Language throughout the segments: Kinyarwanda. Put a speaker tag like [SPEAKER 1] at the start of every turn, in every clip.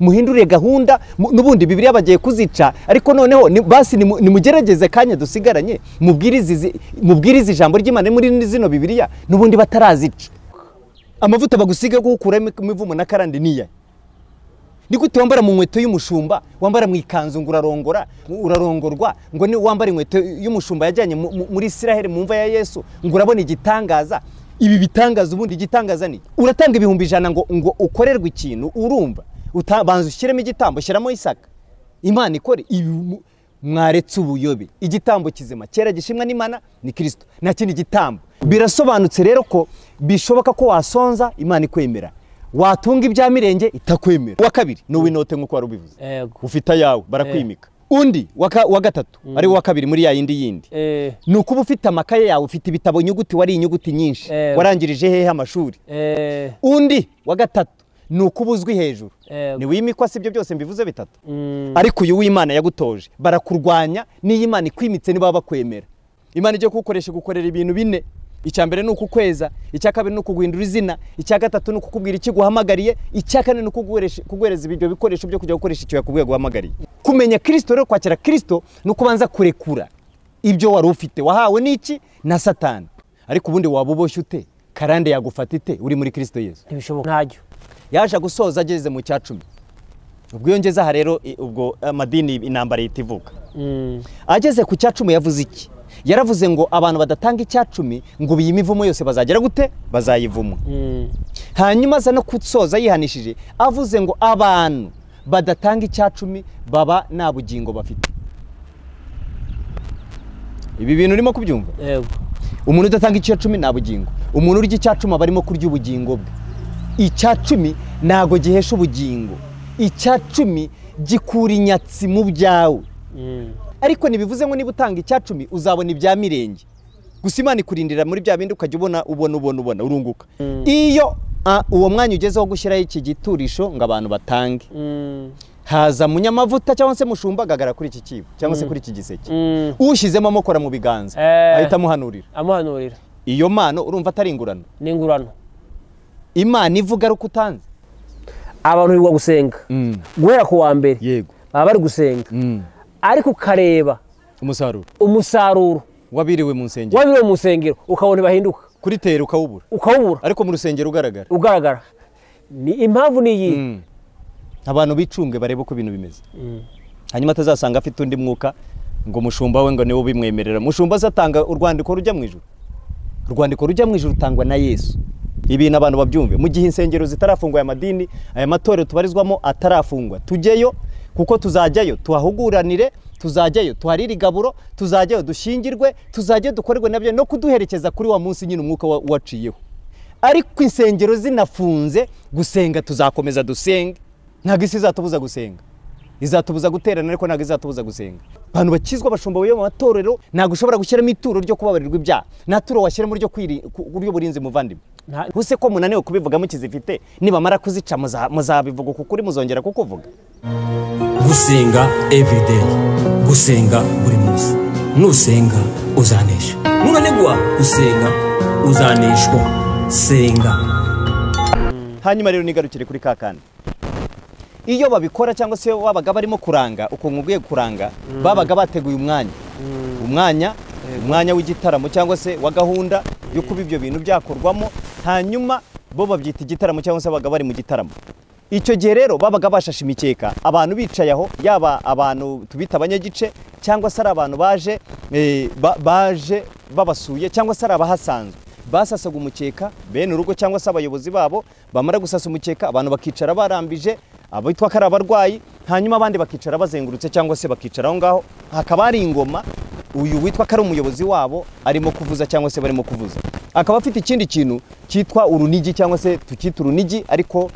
[SPEAKER 1] muhindure gahunda n'ubundi Bibiliya bagiye kuzica ariko noneho basi nimugerageze kanya dusigaranye mubwirize ijambo ry'Imana muri zino Bibiliya n'ubundi batarazica. Amavuta bagusiga gukura imivumo na karande niya ni gute wambara mu nkweto y'umushumba, wambara mu ikanzu ngo urarongorwa ngo ni wambara inkweto y'umushumba yajyanye muri Isiraheli mu mva ya Yesu ngo urabona igitangaza. Ibi bitangaza ubundi igitangaza ni uratanga 100 ngo ukorerwe ikintu urumva utabanza ushyiremo igitambo, shyiramo Isaka Imana ikore ibi mwaretse ubuyobe. Igitambo kizima kera gishimwa n'Imana ni Kristo, nta kindi gitambo. Birasobanutse rero ko bishoboka ko wasonza Imana ikwemera, watunga ibya mirenge itakwemera. Wa kabiri no winote nkuko warubivuze ufita yawe barakwimika. Undi wa gatatu ari wa kabiri muri ya yindi nuko uba ufite amakaye yawe, ufite ibitabo nyuguti, wari inyuguti nyinshi, warangirije hehe amashuri. Undi wa gatatu nuko ubuzwi hejuru, ni wimikwa sibyo byose mbivuze bitatu. Ariko uyu w'Imana yagutoje barakurwanya, ni Imana ikwimitse niba bakwemera. Imana ije kugukoresha gukorera ibintu bine. Icya mbere nuko kweza, icya kabiri nuko guhindura izina, icya gatatu nuko kubwira iki guhamagariye, icya kane nuko kuguhereza ibyo bikoresho byo kujya gukoresha icyo yakubwiye guhamagariye. Kumenya Kristo rero, kwakira Kristo nuko banza kurekura ibyo wari ufite wahawe n'iki na Satani. Ariko ubundi wabuboshye ute? Karande yagufata ite uri muri Kristo Yesu?
[SPEAKER 2] Ntibishoboka ntacyo.
[SPEAKER 1] Yaje gusoza ageze mu cya 10. Ubwo yongeza aha rero ubwo amadini intambara yitivuka. Ageze ku cya 10 yavuze iki? Yaravuze ngo abantu badatanga icya 10 ngo biyimivumo yose bazagera gute? Bazayivuma. Hanyuma aza no kusoza yihanishije avuze ngo abantu badatanga icya 10 baba nta bugingo bafite. Ibi bintu urimo kubyumva?
[SPEAKER 2] Yego.
[SPEAKER 1] Umuntu udatanga icya 10 nta bugingo. Umuntu urya icya 10 barimo kurya ubugingo bwe. Icya 10 nago gihesha ubugingo. Icya 10 gikura inyatsi mu byawe. Ariko nibivuze ngo niba utanga icya 10 uzabona ibya mirenge. Gusa Imana ikurindira muri bya bindi ukajya ubona urunguka. Iyo uwo mwanya ugezeho gushyiraho iki giturisho ngo abantu batange. Haza munyamavuta cyangwa se mushumba gagara kuri iki kibo cyangwa se kuri iki giseke. Ushizemo amokora mu biganza ahita amuhanurira.
[SPEAKER 2] Amuhanurira.
[SPEAKER 1] Iyo mano urumva atari ingurano.
[SPEAKER 2] Ni ingurano.
[SPEAKER 1] Imana ivuga ari kutanze.
[SPEAKER 2] Abantu biwa gusenga. Guhera ku wa mbere.
[SPEAKER 1] Yego.
[SPEAKER 2] Baba bari gusenga. Ariko kareba umusaruro
[SPEAKER 1] wabiriwe mu nsengero
[SPEAKER 2] ukabona bahinduka
[SPEAKER 1] kuri tere ukawubura ariko mu rusengero ugaragara.
[SPEAKER 2] Ni impamvu ni iyi.
[SPEAKER 1] Abantu bicunge barebe uko ibintu bimeze. Hanyuma atazasanga afite undi mwuka ngo mushumba we ngo niwe ubimwemerera. Mushumba azatanga urwandiko rujya mu ijuru. Urwandiko rujya mu ijuru utangwa na Yesu. Ibintu abantu babyumve mu gihe insengero zitarafungwa amadini aya matorero tubarizwamo atarafungwa. Tujyeyo kuko tuzajyayo tuhahuguranire, tuzajyayo tuharira igaburo, tuzajyayo dushingirwe, tuzajyayo dukorerwe nabyo no kuduherekeza kuri wa munsi nyine umwuka waciyeho. Ariko insengero zinafunze gusenga tuzakomeza dusenge. Ntago isi izatubuza gusenga, izatubuza guterana ariko ntago izatubuza gusenga. Abantu bakizwa bashumba mu matorero ntago ushobora gushyiramo ituro ryo kubabarirwa ibyaha, naturo washyiramo ryo kuryo burinzi muvandimwe. Huse ko munaniwe kubivuga mukizifite nibamara kuzica muzabivuga kukuri muzongera kukuvuga.
[SPEAKER 3] Gusenga everyday, gusenga buri munsi. Nusenga uzanesha, nunanigwa gusenga uzaneshwa. Senga.
[SPEAKER 1] Hanyuma rero nigarukire kuri kakandi. Iyo babikora cyangwa se wabaga barimo kuranga uko ngugiye kuranga babaga bateguye umwanya w'igitaramo cyangwa se wa gahunda yo kuba ibyo bintu byakorwamo, hanyuma bo babyita igitaramo cyangwa se babaga bari mu gitaramo. Icyo gihe rero babaga bashashe imikeka, abantu bicaye aho, yaba abantu tubita abanyagice cyangwa se ari abantu baje babasuye cyangwa se ari abahasanzwe. Basasaga umukeka bene urugo cyangwa se abayobozi babo, bamara gusasa umukeka abantu bakicara barambije, abitwa kari abarwayi, hanyuma abandi bakicara bazengurutse cyangwa se bakicara aho ngaho, hakaba ari ingoma, uyu witwa kari umuyobozi wabo arimo kuvuza cyangwa se barimo kuvuza. Akaba afite ikindi kintu cyitwa urunigi cyangwa se tukita urunigi, ariko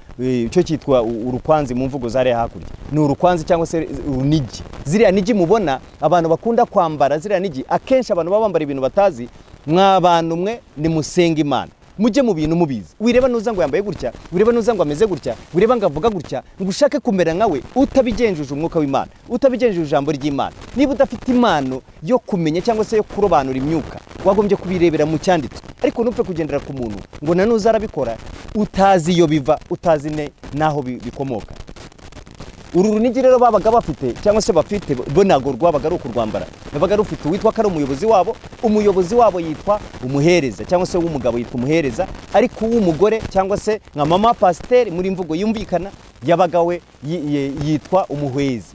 [SPEAKER 1] cyo cyitwa urukwanzi mu mvugo zare hakurya. Ni urukwanzi cyangwa se urunigi. Ziriya nigi mubona abantu bakunda kwambara, ziriya nigi akenshi abantu babambara ibintu batazi. Mwabantu mwe ni musenga Imana, mujye mu bintu mubizi. Wireba nuza ngo yambaye gutya, wireba nuza ngo ameze gutya, wireba ngo avuga gutya, ngo ushake kumera nkawe, utabigenjuje umwuka w'Imana, utabigenjuje ijambo ry'Imana. Niba udafite impano yo kumenya cyangwa se yo kurobanura imyuka, wagombye kubirebera mu cyanditswe. Ariko nupfe kugendera ku muntu ngo nanuza arabikora utazi iyo biva, utazi naho bikomoka. uru runigi rero babaga bafite cyangwa se bafite bo ntago rwabaga ari ukurwambara, babaga rufite uwitwa ko ari umuyobozi wabo yitwa umuhereza cyangwa se w'umugabo yitwa umuhereza, ariko uw'umugore cyangwa se nka mama pasiteri muri mvugo yumvikana yabaga we yitwa umuhwezi.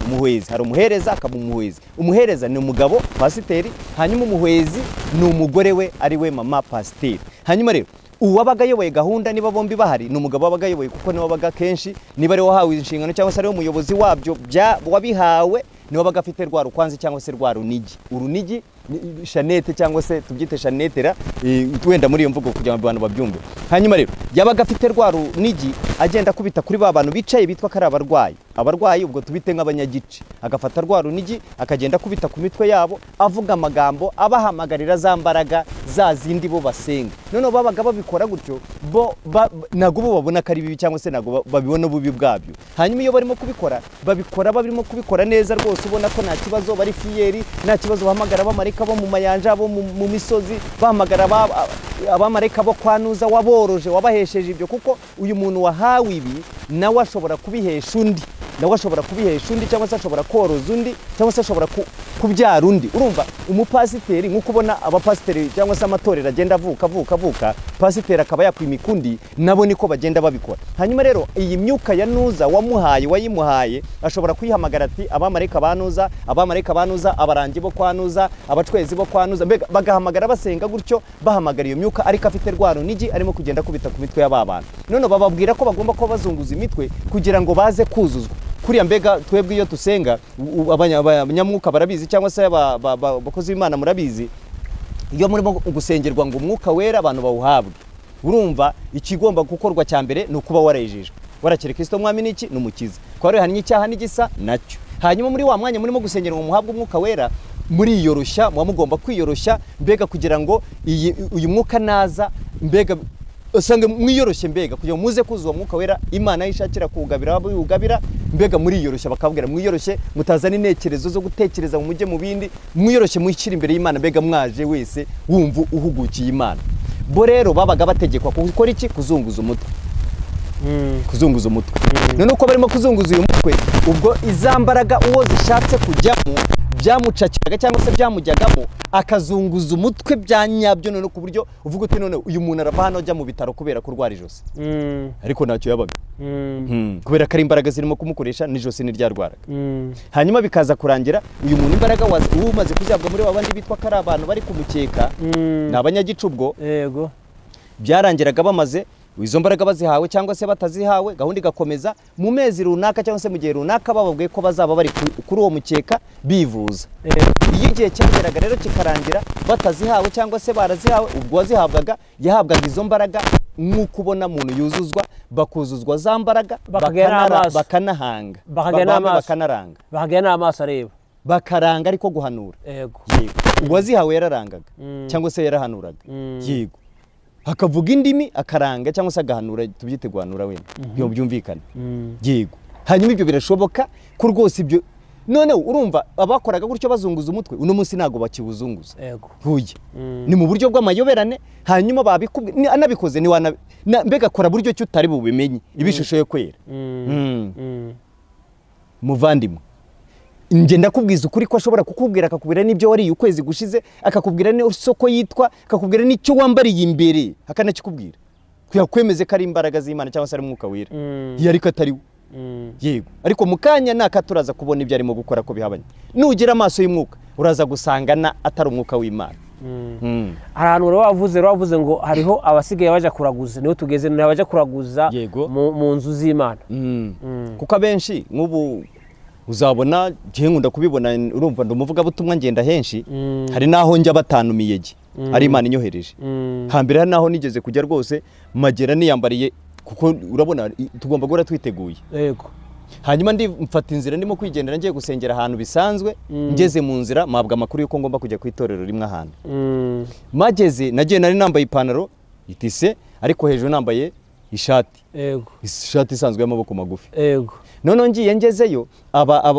[SPEAKER 1] Hari umuhereza akaba umuhwezi. Umuhereza ni umugabo pasiteri, hanyuma umuhwezi ni umugore we ari we mama pasiteri. Hanyuma rero uwabaga ayoboye gahunda niba bombi bahari ni umugabo wabaga ayoboye, kuko niwe wabaga kenshi niba ari wahawe inshingano cyangwa se ari umuyobozi wabyo wabihawe, niwe wabaga afite rwa rukwanzi cyangwa se rwa runigi. Urunigi shanete cyangwa se tubyite shanetera, wenda muri iyo mvugo kugira ngo abantu babyumve. Hanyuma rero yabaga afite rwa runigi agenda kubita kuri ba bantu bicaye bitwa ko ari abarwayi, ubwo tubite nk'abanyagice, agafata rwa runigi akagenda kubita ku mitwe yabo avuga amagambo abahamagarira za mbaraga za zindi bo basenga. Noneho babaga babikora gutyo bo ntago bo babona ko ari bibi cyangwa se ntago babibona ububi bwabyo. Hanyuma iyo barimo kubikora barimo kubikora neza rwose, ubona ko nta kibazo, bari fiyeri, nta kibazo. Bahamagara abamarayika bo mu mayanja, bo mu misozi, bahamagara abamarayika bo kwanuza waboroje, wabahesheje ibyo, kuko uyu muntu wahawe ibi nawe ashobora kubihesha undi, cyangwa se ashobora koroza undi, cyangwa se ashobora kubyara undi. Urumva umupasiteri nk'uko ubona abapasiteri cyangwa se amatorero agenda avuka, pasiteri akaba yakwimika undi, nabo niko bagenda babikora. Hanyuma rero iyi myuka ya Nuza wayimuhaye ashobora kuyihamagara ati abamarayika banuza, abarangi bo kwanuza, abacwezi bo kwanuza, mbega bagahamagara basenga gutyo, bahamagara iyo myuka, ariko afite rwa runigi arimo kugenda kubita ku mitwe y'aba bantu. None bababwira ko bagomba kuba bazunguza imitwe kugira ngo baze kuzuzwa. Kuriya mbega twebwe iyo tusenga abanyamwuka barabizi, cyangwa se abakozi b'Imana murabizi, iyo murimo gusengerwa ngo umwuka wera abantu bawuhabwe, urumva ikigomba gukorwa cya mbere ni ukuba warejejwe, warakira Kristo mwami n'iki n'umukiza, kwa rero hanyuma icyaha n'igisa nacyo. Hanyuma muri wa mwanya murimo gusengerwa muhabwe umwuka wera, muriyoroshya, muba mugomba kwiyoroshya, mbega kugira ngo uyu mwuka naza mbega usange mwiyoroshye, mbega kugira ngo muze kuzuza umwuka wera Imana yishakira kuwugabira abawugabira, mbega muriyoroshya, bakabwira mwiyoroshye, mutazana intekerezo zo gutekereza mu mujye mu bindi, mwiyoroshye mwishyira imbere y'Imana, mbega mwaje wese wumva uhugukiye Imana. Bo rero babaga bategekwa gukora iki? Kuzunguza umutwe. None uko barimo kuzunguza uyu mutwe, ubwo izambaraga uwo zishatse kujyamo byamucakiraga cyangwa se byamujyagamo, akazunguza umutwe bya nyabyo, none ku buryo uvuga uti none uyu muntu arava hano ajya mu bitaro kubera kurwara ijosi, ariko ntacyo yabaga, kubera ko ari imbaraga zirimo kumukoresha n'ijosi ntiryarwaraga. Hanyuma bikaza kurangira uyu muntu imbaraga umaze kuzihabwa muri babandi bitwa ko ari abantu bari kumukeka, ni abanyagicubwo, byarangiraga bamaze izo mbaraga bazihawe cyangwa se batazihawe, gahunda igakomeza mu mezi runaka cyangwa se mu gihe runaka bababwiye ko bazaba bari kuri uwo mukeka bivuza. Iyo igihe cyageraga rero kikarangira batazihawe cyangwa se barazihawe, ubwo wazihabwaga yahabwaga izo mbaraga nk'uko ubona muntu yuzuzwa, bakuzuzwa za mbaraga bakanahanga,
[SPEAKER 2] bahagera n'amaso areba,
[SPEAKER 1] bakaranga ariko guhanura. Uwazihawe yararangaga cyangwa se yarahanuraga, yego, hakavuga indimi akaranga cyangwa se agahanura, tubyite guhanura wenda iyo byumvikana, yego. Hanyuma ibyo birashoboka ko rwose ibyo, none urumva abakoraga gutyo bazunguza umutwe uno munsi ntago bakiwuzunguza, huye ni mu buryo bw'amayoberane. Hanyuma babikubwe anabikoze ni mbega kora buryo cyo utari bubimenye ibishusho yo kwera. Muvandimwe, nge ndakubwiza ukuri ko ashobora kukubwira, akakubwira n'ibyo wariye ukwezi gushize, akakubwira n'isoko yitwa, akakubwira n'icyo wambariye imbere, akanakikubwira kuyakwemeze ko ari imbaraga z'Imana cyangwa se ari umwuka wera, ariko atari we. Yego, ariko mu kanya naka turaza kubona ibyo arimo gukora ko bihabanye. Nugira amaso y'umwuka uraza gusangana atari umwuka w'Imana.
[SPEAKER 2] Hari ahantu wavuze ngo hariho abasigaye baje kuraguza, niho tugeze n'abaje kuraguza mu nzu z'Imana,
[SPEAKER 1] kuko abenshi nk'ubu uzabona gihe nkunda kubibona, urumva ndumuvuga butumwa ngenda henshi, hari naho njya batanumiye ari Imana inyohereje. Hambere hari naho nigeze kujya rwose magera niyambariye, kuko urabona tugomba guhora twiteguye.
[SPEAKER 2] Yego.
[SPEAKER 1] Hanyuma mfata inzira ndimo kwigendera ngiye gusengera ahantu bisanzwe, ngeze mu nzira mabwa amakuru yuko ngomba kujya ku itorero rimwe ahantu. Mageze nagiye nari nambaye ipantaro itise, ariko hejuru nambaye ishati.
[SPEAKER 2] Yego.
[SPEAKER 1] Ishati isanzwe y'amaboko magufi.
[SPEAKER 2] Yego.
[SPEAKER 1] None ngiye ngezeyo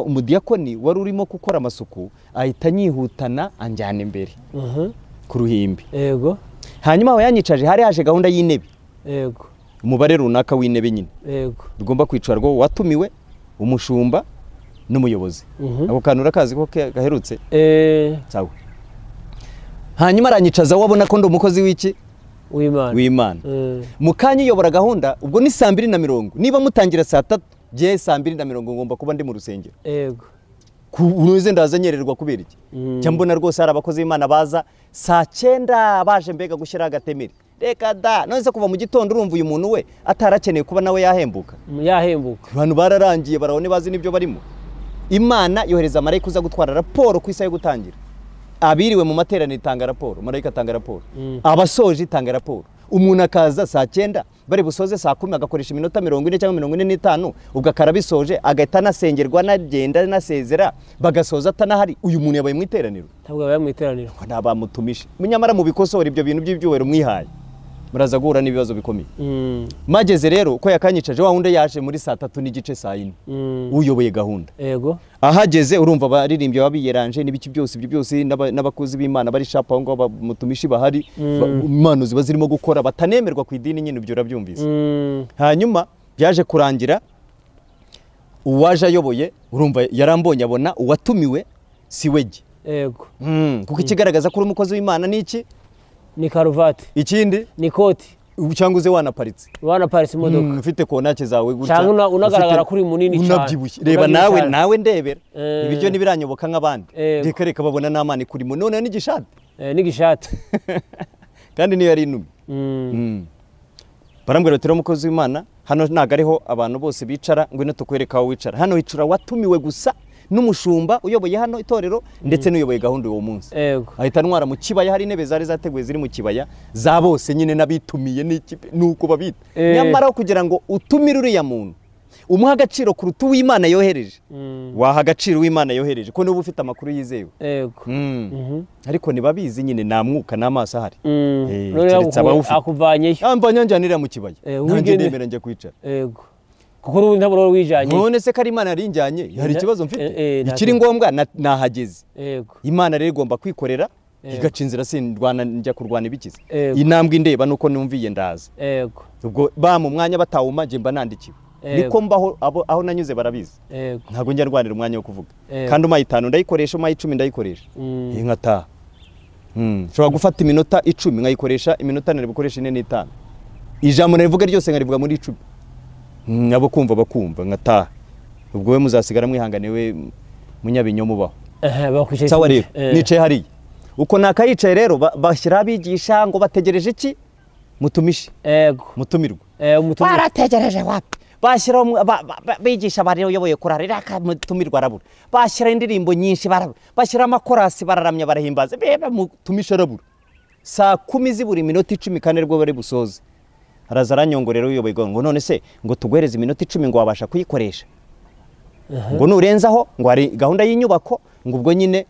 [SPEAKER 1] umudiyakoni wari urimo gukora amasuku ahita nyihutana anjyana imbere ku ruhimbi.
[SPEAKER 2] Yego.
[SPEAKER 1] Hanyuma aho yanyicaje hari haje gahunda y'intebe.
[SPEAKER 2] Yego.
[SPEAKER 1] Umubare runaka w'intebe nyine.
[SPEAKER 2] Yego.
[SPEAKER 1] Tugomba kwicara rwo watumiwe umushumba n'umuyobozi. Ako kantu urakazi ko gaherutse? Sawa. Hanyuma aranyicaza wabona ko ndi umukozi w'iki? W'Imana. Mukanya uyobora gahunda ubwo ni 2:40. Niba mutangira saa 3, je 2:40 ngomba kuba ndi mu rusengero.
[SPEAKER 2] Yego.
[SPEAKER 1] Unuze ndazanyererwa kubera iki? Cyambona rwose hari abakozi b'Imana baza saa 9 baje mbega gushyira agatemere. Reka da, none kuva mu gitondo urumva uyu muntu we atarakeneye kuba nawe yahembuka. Abantu bararangiye barabone bazi nibyo barimo. Imana yohereza marayika uza gutwara raporo ku isa yo gutangira. Abiriwe mu materaniro itanga raporo, marayika atanga raporo. Abasoje itanga raporo. Umuntu akaza saa 9 bari busoze saa 10 agakoresha iminota 40 cyangwa 45 ubwo akarabisoje agahita nasengerwa nagenda nasezera bagasoza atanahari. Uyu muntu yabaye mu iteraniro.
[SPEAKER 2] Ntabwo yabaye mu iteraniro.
[SPEAKER 1] Nabamutumishe. Munyamara mu bikosora ibyo bintu by'ibyuwero mwihaye. Muraza guhura n'ibibazo bikomeye. Mageze rero uko yakanyicaje wa hunde yaje muri saa 3 n'igice saa 4. Uyoboye gahunda.
[SPEAKER 2] Yego.
[SPEAKER 1] Ahageze urumva baririmbye babiyeranje n'ibiki byose ibyo byose n'abakozi b'Imana bari shapa aho ngo mutumishi bahari impano ziba zirimo gukora batanemerwa ku idini nyine ibyo urabyumvise. Hanyuma byaje kurangira uwaje ayoboye urumva yarambonye abona uwatumiwe siweje.
[SPEAKER 2] Yego.
[SPEAKER 1] Kuko ikigaragaza ko uri umukozi w'Imana n'iki?
[SPEAKER 2] Ni karuvati.
[SPEAKER 1] Ikindi?
[SPEAKER 2] Ni koti.
[SPEAKER 1] Cyangwa uze wanaparitse.
[SPEAKER 2] Wanaparitse imodoka.
[SPEAKER 1] Ufite konake zawe gutya.
[SPEAKER 2] Cyangwa unagaragara kuri munini cyane.
[SPEAKER 1] Unabyibushye. Reba nawe ndebera. Ibiryo nibiranyoboka nk'abandi. Reka babona n'amani kuri mu none n'igishati.
[SPEAKER 2] N'igishati.
[SPEAKER 1] Kandi niyo yari inumi. Barambwira ati umukozi w'Imana hano ntago ariho abantu bose bicara ngo ino tukwereka aho wicara. Hano hicura watumiwe gusa n'umushumba uyoboye hano itorero ndetse n'uyoboye gahunda uwo munsi. Ahita ntwara mu kibaya hari intebe zari zateguye ziri mu kibaya za bose nyine nabitumiye nuko babita. Nyamara kugira ngo utumire uriya muntu umuha agaciro kuruta uw'Imana yohereje. Waha agaciro uw'Imana yohereje ko niba ufite amakuru yizewe. Ariko nibabizi nyine nta mwuka n'amaso ahari.
[SPEAKER 2] Akuvanyeyo.
[SPEAKER 1] Amvanye njyanira mu kibaya. Nanjye ndemera njye kwicara.
[SPEAKER 2] Kuko n'ubundi ntabwo wijanye.
[SPEAKER 1] None se kari Imana yarinjanye hari ikibazo mfite. Ikiri ngombwa nahageze. Imana rero igomba kwikorera igaca inzira sindwana njya kurwana ibikize. Intambwe indeba nuko numviye ndaza. Ubwo ba mu mwanya batawuma nje mba nandikiwe. Niko mbaho aho nanyuze barabizi. Ntabwo njya rwanira umwanya wo kuvuga. Kandi umaye 5 ndayikoresha umaye 10 ndayikoresha. Nkata. Shobora gufata iminota 10 nkayikoresha iminota nari bukoresha 4 n'itanu. Ijambo narivuga ryose nkarivuga muri 10. Abo kumva bakumva nkataha. Ubwo we muzasigara mwihanganiwe munyabinyomo baho. Sawa rero nicaye hariya. Uko nakayicaye rero bashyira abigisha ngo bategereje iki? Mutumishi. Mutumirwa. Barategereje wapi? Bashyira bigisha bari uyoboye kurarira akamutumirwa arabura. Bashyira indirimbo nyinshi barabura. Bashyira amakorasi bararamya barahimbaza. Bebe mutumisha arabura. Saa 10 ziburi minota 10 kane rwo bari busoze. Araza aranyongorera uyoboye ngo none se ngo tugwereze iminota 10 ngo wabasha kuyikoresha. Ngo nurenzaho ngo ari gahunda y'inyubako ngo ubwo nyine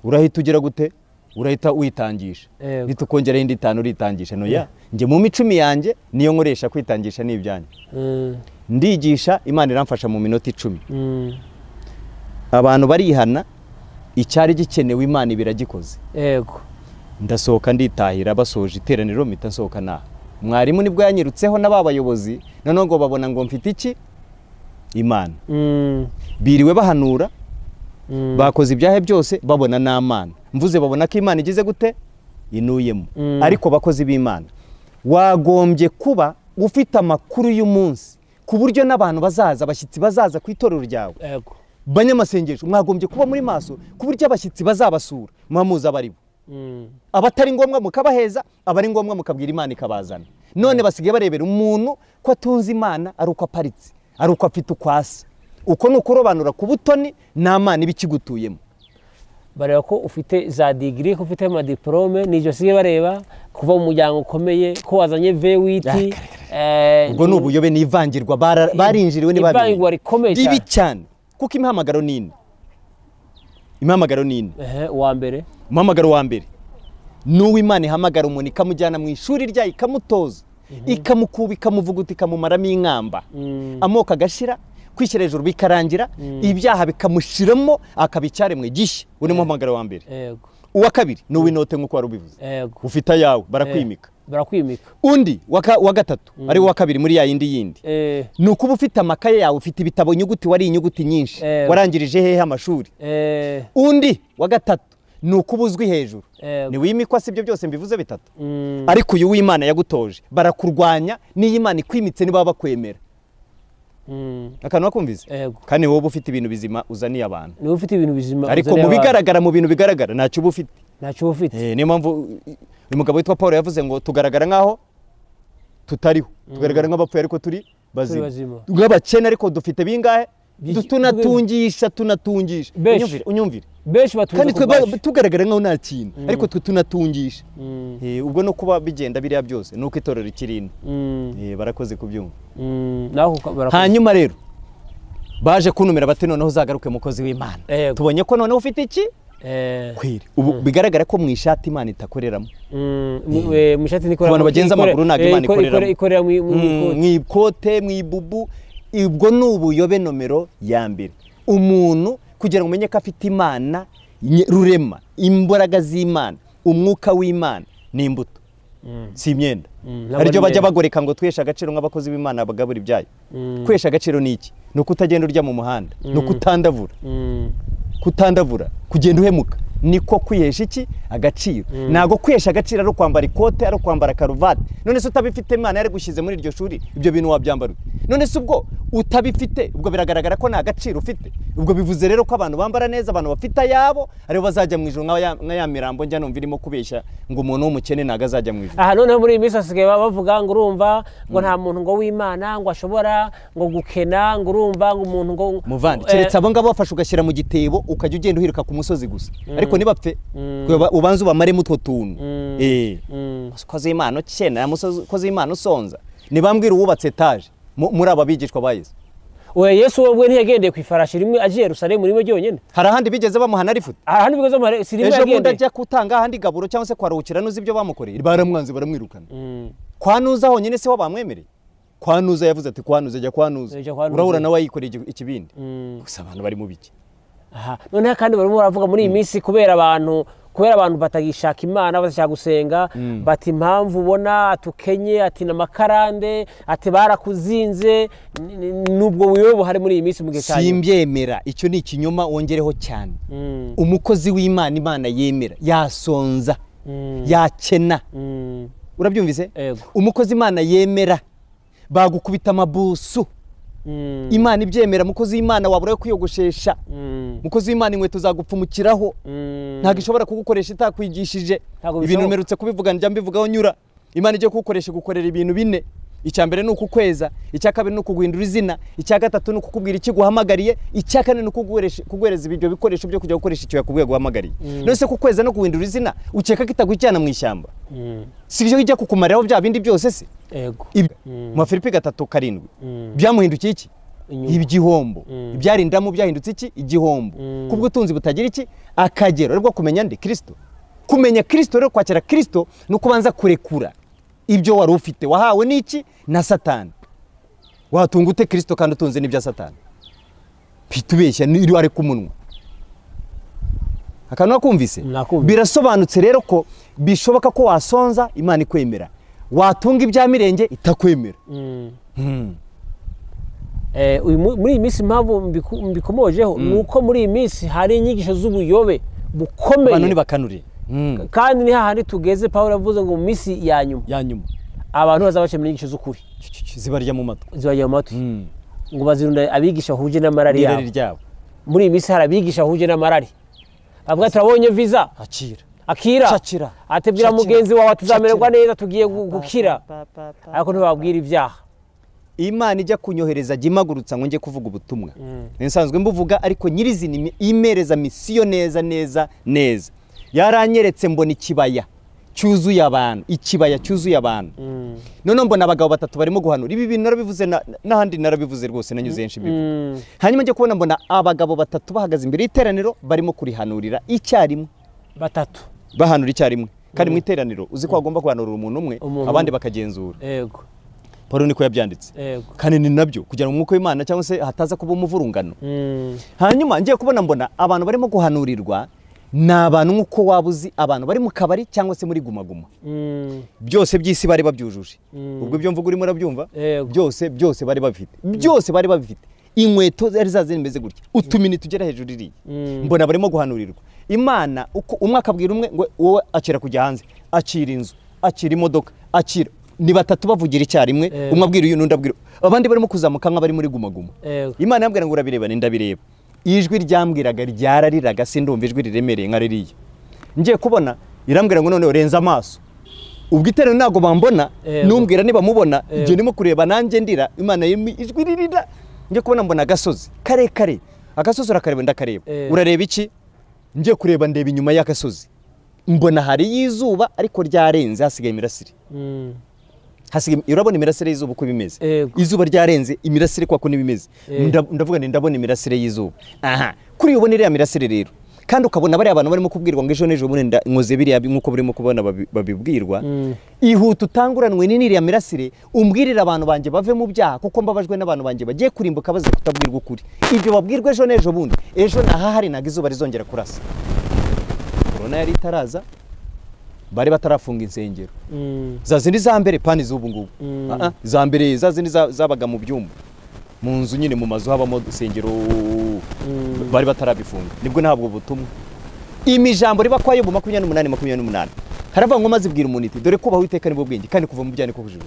[SPEAKER 1] urahita ugira gute urahita witangisha. Nitukongera indi 5 uritangisha no ya nge mu 10 yanjye niyo nkoresha kwitangisha n'ibyanye. Ndigisha Imana iramfasha mu minota 10. Abantu barihana icyari gikenewe Imana ibiragikoze. Ndasohoka nditahira basoje iteraniro mpita nsohoka naha. Mwarimu nibwo yanyirutseho n'ababayobozi none ngo babona ngo mfite iki Imana. Biriwe bahanura bakoze ibyahe byose babona n'Imana. Mvuze babona ko Imana igize gute inuyemo. Ariko bakoze b'Imana wagombye kuba ufite amakuru y'umunsi ku buryo n'abantu bazaza abashyitsi bazaza ku itorero ryawe. Banyamasengesho mwagombye kuba muri maso ku buryo abashyitsi bazabasura mwamuza baribo. Abatari ngombwa mukabaheza abari ngombwa mukabwira Imana ikabazana. None basigaye barebera umuntu ko atunze Imana ari uko aparitse ari uko afite ukwasa. Uko nukurobanura ku butoni n'Imana ibikigutuyemo.
[SPEAKER 2] Bareba ko ufite za degree ko ufite ama diplome nijo sigaye bareba kuva mu muryango ukomeye ko wazanye V8.
[SPEAKER 1] Ubwo nubuyobe nivangirwa barinjiriwe ni babi.
[SPEAKER 2] Ivangirwa rikomeye cyane.
[SPEAKER 1] Bibi cyane kuko imihamagaro nini. Imihamagaro nini?
[SPEAKER 2] Wa mbere.
[SPEAKER 1] Umuhamagaro wa mbere n'uw'Imana ihamagara umuntu ikamujyana mu ishuri ryayo ikamutoza ikamukuba ikamuvuguta ikamumaramo inkamba amoko agashira kwishyira hejuru bikarangira ibyaha bikamushiramo akabicyaremwe gishya. Uri muhamagaro wa mbere. Uwa kabiri n'uw'inote nk'uko wari ubivuze ufite ayawe barakwimika
[SPEAKER 2] barakwimika.
[SPEAKER 1] Undi wa gatatu ari wa kabiri muri ya yindi ni ukuba ufite amakaye yawe, ufite ibitabo nyuguti, wari inyuguti nyinshi, warangirije hehe amashuri. Undi wa gatatu ni ukuba uzwi hejuru, ni wimikwa, si ibyo byose mbivuze bitatu. Ariko uyu w'Imana yagutoje barakurwanya, n'iyo Imana ikwimitse niba bakwemera. Akantu wakumvize kandi wowe ufite ibintu bizima uzaniye abantu,
[SPEAKER 2] ni ufite ibintu bizima,
[SPEAKER 1] ariko mu bigaragara, mu bintu bigaragara ntacyo uba ufite,
[SPEAKER 2] ntacyo ufite.
[SPEAKER 1] Niyo mpamvu uyu mugabo witwa Paul yavuze ngo tugaragara nkaho tutariho, tugaragara nk'abapfuye ariko turi bazima, nk'abakene ariko dufite bingahe, tunatungisha. Unyumvire,
[SPEAKER 2] benshi
[SPEAKER 1] kandi tugaragara nkaho nta kintu ariko tunatungisha. Ubwo no kuba bigenda biriya byose nuko itorero rikirinda. Barakoze kubyumva. Hanyuma rero baje kunumira bati noneho uzagaruke mukozi w'Imana, tubonye ko noneho ufite iki kwiri. Ubu bigaragara ko mu ishati Imana itakoreramo,
[SPEAKER 2] mu ishati nikorera,
[SPEAKER 1] abantu bagenza amaguru ntabwo Imana ikorera mu ikote, mu ibubu. Ubwo ni ubuyobe nomero ya mbere. Umuntu kugira ngo umenye ko afite Imana rurema, imbaraga z'Imana, umwuka w'Imana ni imbuto, si imyenda. Hari ibyo bajya bagoreka ngo twesha agaciro nk'abakozi b'Imana bagabura ibyayo. Kwesha agaciro ni iki? Ni uko utagenda urya mu muhanda, ni uko kutandavura, kugenda uhemuka, niko kwihesha iki agaciro. Nago kwihesha agaciro ari kwambara ikote, ari kwambara karuvati. None se utabifite Imana yari gushyize muri iryo shuri, ibyo bintu wabyambara. None se ubwo utabifite, ubwo biragaragara ko nta gaciro ufite. Ubwo bivuze rero ko abantu bambara neza, abantu bafite ayabo aribo bazajya mu ijuru, nka ya mirambo njya numva irimo kubeshya ngo umuntu w'umukene ntago azajya mu ijuru.
[SPEAKER 2] Noneho muri iyi minsi asigaye bavuga ngo urumva ngo nta muntu ngo w'Imana ngo ashobora ngo gukena, ngo urumva ngo umuntu ngo
[SPEAKER 1] muvandi, keretse abo ngabo bafashe ugashyira mu gitebo ukajya ugenda uhiruka ku musozi gusa. Ariko nibapfe ubanza ubamaremo utwo tuntu. Koze Imana ukena, koze Imana usonza. Nibambwira uwubatse etaje muri aba bigishwa ba Yesu.
[SPEAKER 2] Yesu we ntiyagendeye ku ifarashi rimwe aje Yerusalemu rimwe ryonyine.
[SPEAKER 1] Hari ahandi bigeze bamuhana rifute.
[SPEAKER 2] Ahandi bigeze bamuhana si rimwe yagendeye.
[SPEAKER 1] Ejo bundi ajya kutanga ahandi gaburo cyangwa se kwaruhukira nuzi ibyo bamukoreye. Baramwanze baramwirukana. Kwanuza honyine se wabamwemereye. Kwanuza yavuze ati kwanuza jya kwanuza. Urahura nawe yikoreye ikibindi. Gusa abantu bari mu biki.
[SPEAKER 2] None kandi barimo baravuga muri iyi minsi kubera abantu batagishaka Imana, batashaka gusenga, bati impamvu ubona tukenye, ati namakarande, ati barakuzinze, nubwo buyobe buhari muri iyi minsi mu gihe cyane.
[SPEAKER 1] Simbyemera, icyo ni ikinyoma wongereho cyane. Umukozi w'Imana Imana yemera yasonza, yakena. Urabyumvise? Umukozi Imana yemera bagukubita amabusu. Imana ibyemera. Mukozi w'Imana wabura yo kwiyogoshesha, mukozi w'Imana inkweto zagupfumukiraho, ntago ishobora kugukoresha itakwigishije. Ibintu merutse kubivuga njya mbivugaho nyura. Imana ije kugukoresha gukorera ibintu bine. Icya mbere ni ukukweza, icya kabiri ni ukuguhindura izina, icya gatatu ni ukukubwira iki guhamagariye, icya kane ni ukuguhereza ibyo bikoresho byo kujya gukoresha icyo yakubwiye guhamagariye. None se kukweza no guhindura izina ukeka ko itagujyana mu ishyamba? Si byo ijya kukumariraho bya bindi byose se? Mu Filipi 3:7 byamuhindukiye iki? Igihombo. Ibyarindamo byahindutse iki? Igihombo. Kubwo utunzi butagira iki akagero ariko kumenya ndi Kristo. Kumenya Kristo rero, kwakira Kristo no kubanza kurekura ibyo wari ufite wahawe n'iki na Satani. Watunga ute Kristo kandi utunze n'ibya Satani? Pitubeshya ni ari kumunwa. Akantu wakumvise? Birasobanutse rero ko bishoboka ko wasonza Imana ikwemera, watunga ibya mirenge itakwemera.
[SPEAKER 2] Muri iyi minsi impamvu mbikomojeho nuko muri iyi minsi hari inyigisho z'ubuyobe bukomeye.
[SPEAKER 1] Abantu nibakanuriye.
[SPEAKER 2] Kandi ni hahandi tugeze. Paul yavuze ngo mu minsi ya nyuma abantu bazabace mu nyigisho z'ukuri
[SPEAKER 1] zibarya mu matwi, ngo bazirunda abigisha bahuje n'amarari yabo.
[SPEAKER 2] Muri iyi minsi hari abigisha bahuje n'amarari, bavuga turabonye visa akira atebwira mugenzi wawe tuzamererwa neza, tugiye gukira, ariko ntibabwira ibyaha.
[SPEAKER 1] Imana ijya kunyohereza jimagurutsa ngo nje kuvuga ubutumwa, nsanzwe mbuvuga, ariko nyirizina imereza misiyo neza. Yaranyeretse mbona ikibaya cyuzuye abantu, none mbona abagabo batatu barimo guhanura. Ibi bintu narabivuze n'ahandi narabivuze rwose, nanyuze henshi bivuga. Hanyuma njye kubona mbona abagabo batatu bahagaze imbere y'iteraniro barimo kurihanurira icyarimwe,
[SPEAKER 2] batatu
[SPEAKER 1] bahanura icyarimwe. Kandi mu iteraniro uzi ko agomba guhanurira umuntu umwe, abandi bakagenzura. Paul niko yabyanditse. Kandi ni nabyo kugira ngo umwuka w'Imana cyangwa se hataza kuba umuvurungano. Hanyuma ngiye kubona mbona abantu barimo guhanurirwa ni abantu nk'uko waba uzi abantu bari mu kabari cyangwa se muri gumaguma byose by'isi bari babyujuje ubwo ibyo mvuga urimo urabyumva byose bari bafite inkweto zari zazi zimeze gutya utumini tugera hejuru iriya mbona barimo guhanurirwa Imana uko umwe akabwira umwe ngo wowe akira kujya hanze acira inzu acira imodoka acira ni batatu bavugira icyarimwe umwe abwira uyu n'undi abwira abandi barimo kuzamuka nk'abari muri gumaguma Imana yambwira ngo urabireba ndabireba ijwi ryambwiraga ryarariraga sindumva ijwi riremereye nka ririya ngiye kubona irambwira ngo none renza amaso ubwo iterero ntago bambona numbwira niba mubona je ndimo kureba nanjye ndira Imana ijwi ririra ngiye kubona mbona agasozi kare agasozi urakareba ndakareba urareba iki ngiye kureba ndeba inyuma y'agasozi mbona hari yizuba ariko ryarenze hasigaye imirasire urabona imirasire y'izuba uko bimeze izuba ryarenze imirasire kwako nibimeze ndavuga ndabona imirasire y'izuba kuri ubona iriya mirasire rero kandi ukabona bari abantu barimo kubwirwa ngo ejo n'ejo bundi nkoze biriya nk'uko burimo kubona babibwirwa ihuta utanguranwe n'iriya mirasire umbwirira abantu banjye bave mu byaha kuko mbabajwe n'abantu banjye bagiye kurimbuka baze kutabwirwa ukuri ibyo babwirwa ejo n'ejo bundi ejo nahahari ntago izuba rizongera kurasa korona yari itaraza bari batarafunga insengero za zindi za mbere pani z'ubu ngubu za mbere za zindi zabaga mu byumba mu nzu nyine mu mazu habamo insengero bari batarabifunga nibwo ntabwo butumwa imijambo riba kwa Yobu 28 haravuga ngo maze bwira umuntu iti dore kubaho iteka nibwo bwenge kandi kuva mu byane ko kujuru